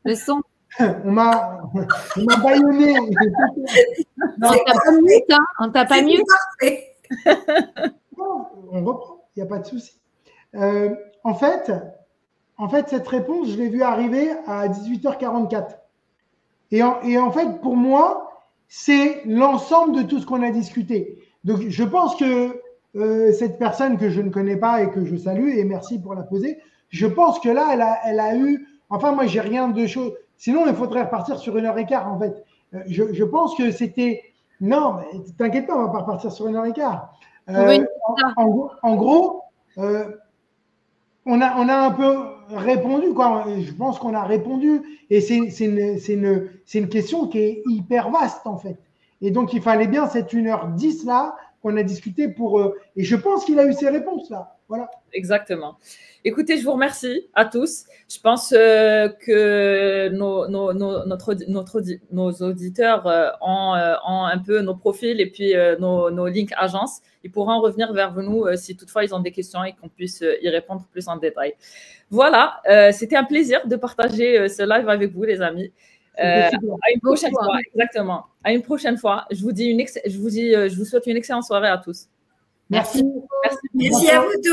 Le son. On m'a baïonné. On t'a pas mieux. Parfait. On reprend, il n'y a pas de souci. En fait, cette réponse, je l'ai vue arriver à 18h44. Et en fait, pour moi, c'est l'ensemble de tout ce qu'on a discuté. Donc, je pense que cette personne que je ne connais pas et que je salue, et merci pour la poser, je pense que là, elle a eu… Enfin, moi, j'ai rien de chaud. Sinon, il faudrait repartir sur 1h15, en fait. Je pense que c'était… Non, mais t'inquiète pas, on ne va pas repartir sur 1h15. En gros, on a un peu répondu, quoi. Je pense qu'on a répondu. Et c'est une question qui est hyper vaste, en fait. Et donc, il fallait bien cette 1h10 là qu'on a discuté pour… et je pense qu'il a eu ses réponses là. Voilà. Exactement. Écoutez, je vous remercie à tous. Je pense que nos auditeurs ont un peu nos profils et puis nos links agences. Ils pourront revenir vers nous si toutefois ils ont des questions et qu'on puisse y répondre plus en détail. Voilà, c'était un plaisir de partager ce live avec vous, les amis. À une prochaine fois, exactement. À une prochaine fois. Je vous souhaite une excellente soirée à tous. Merci. Merci à vous tous.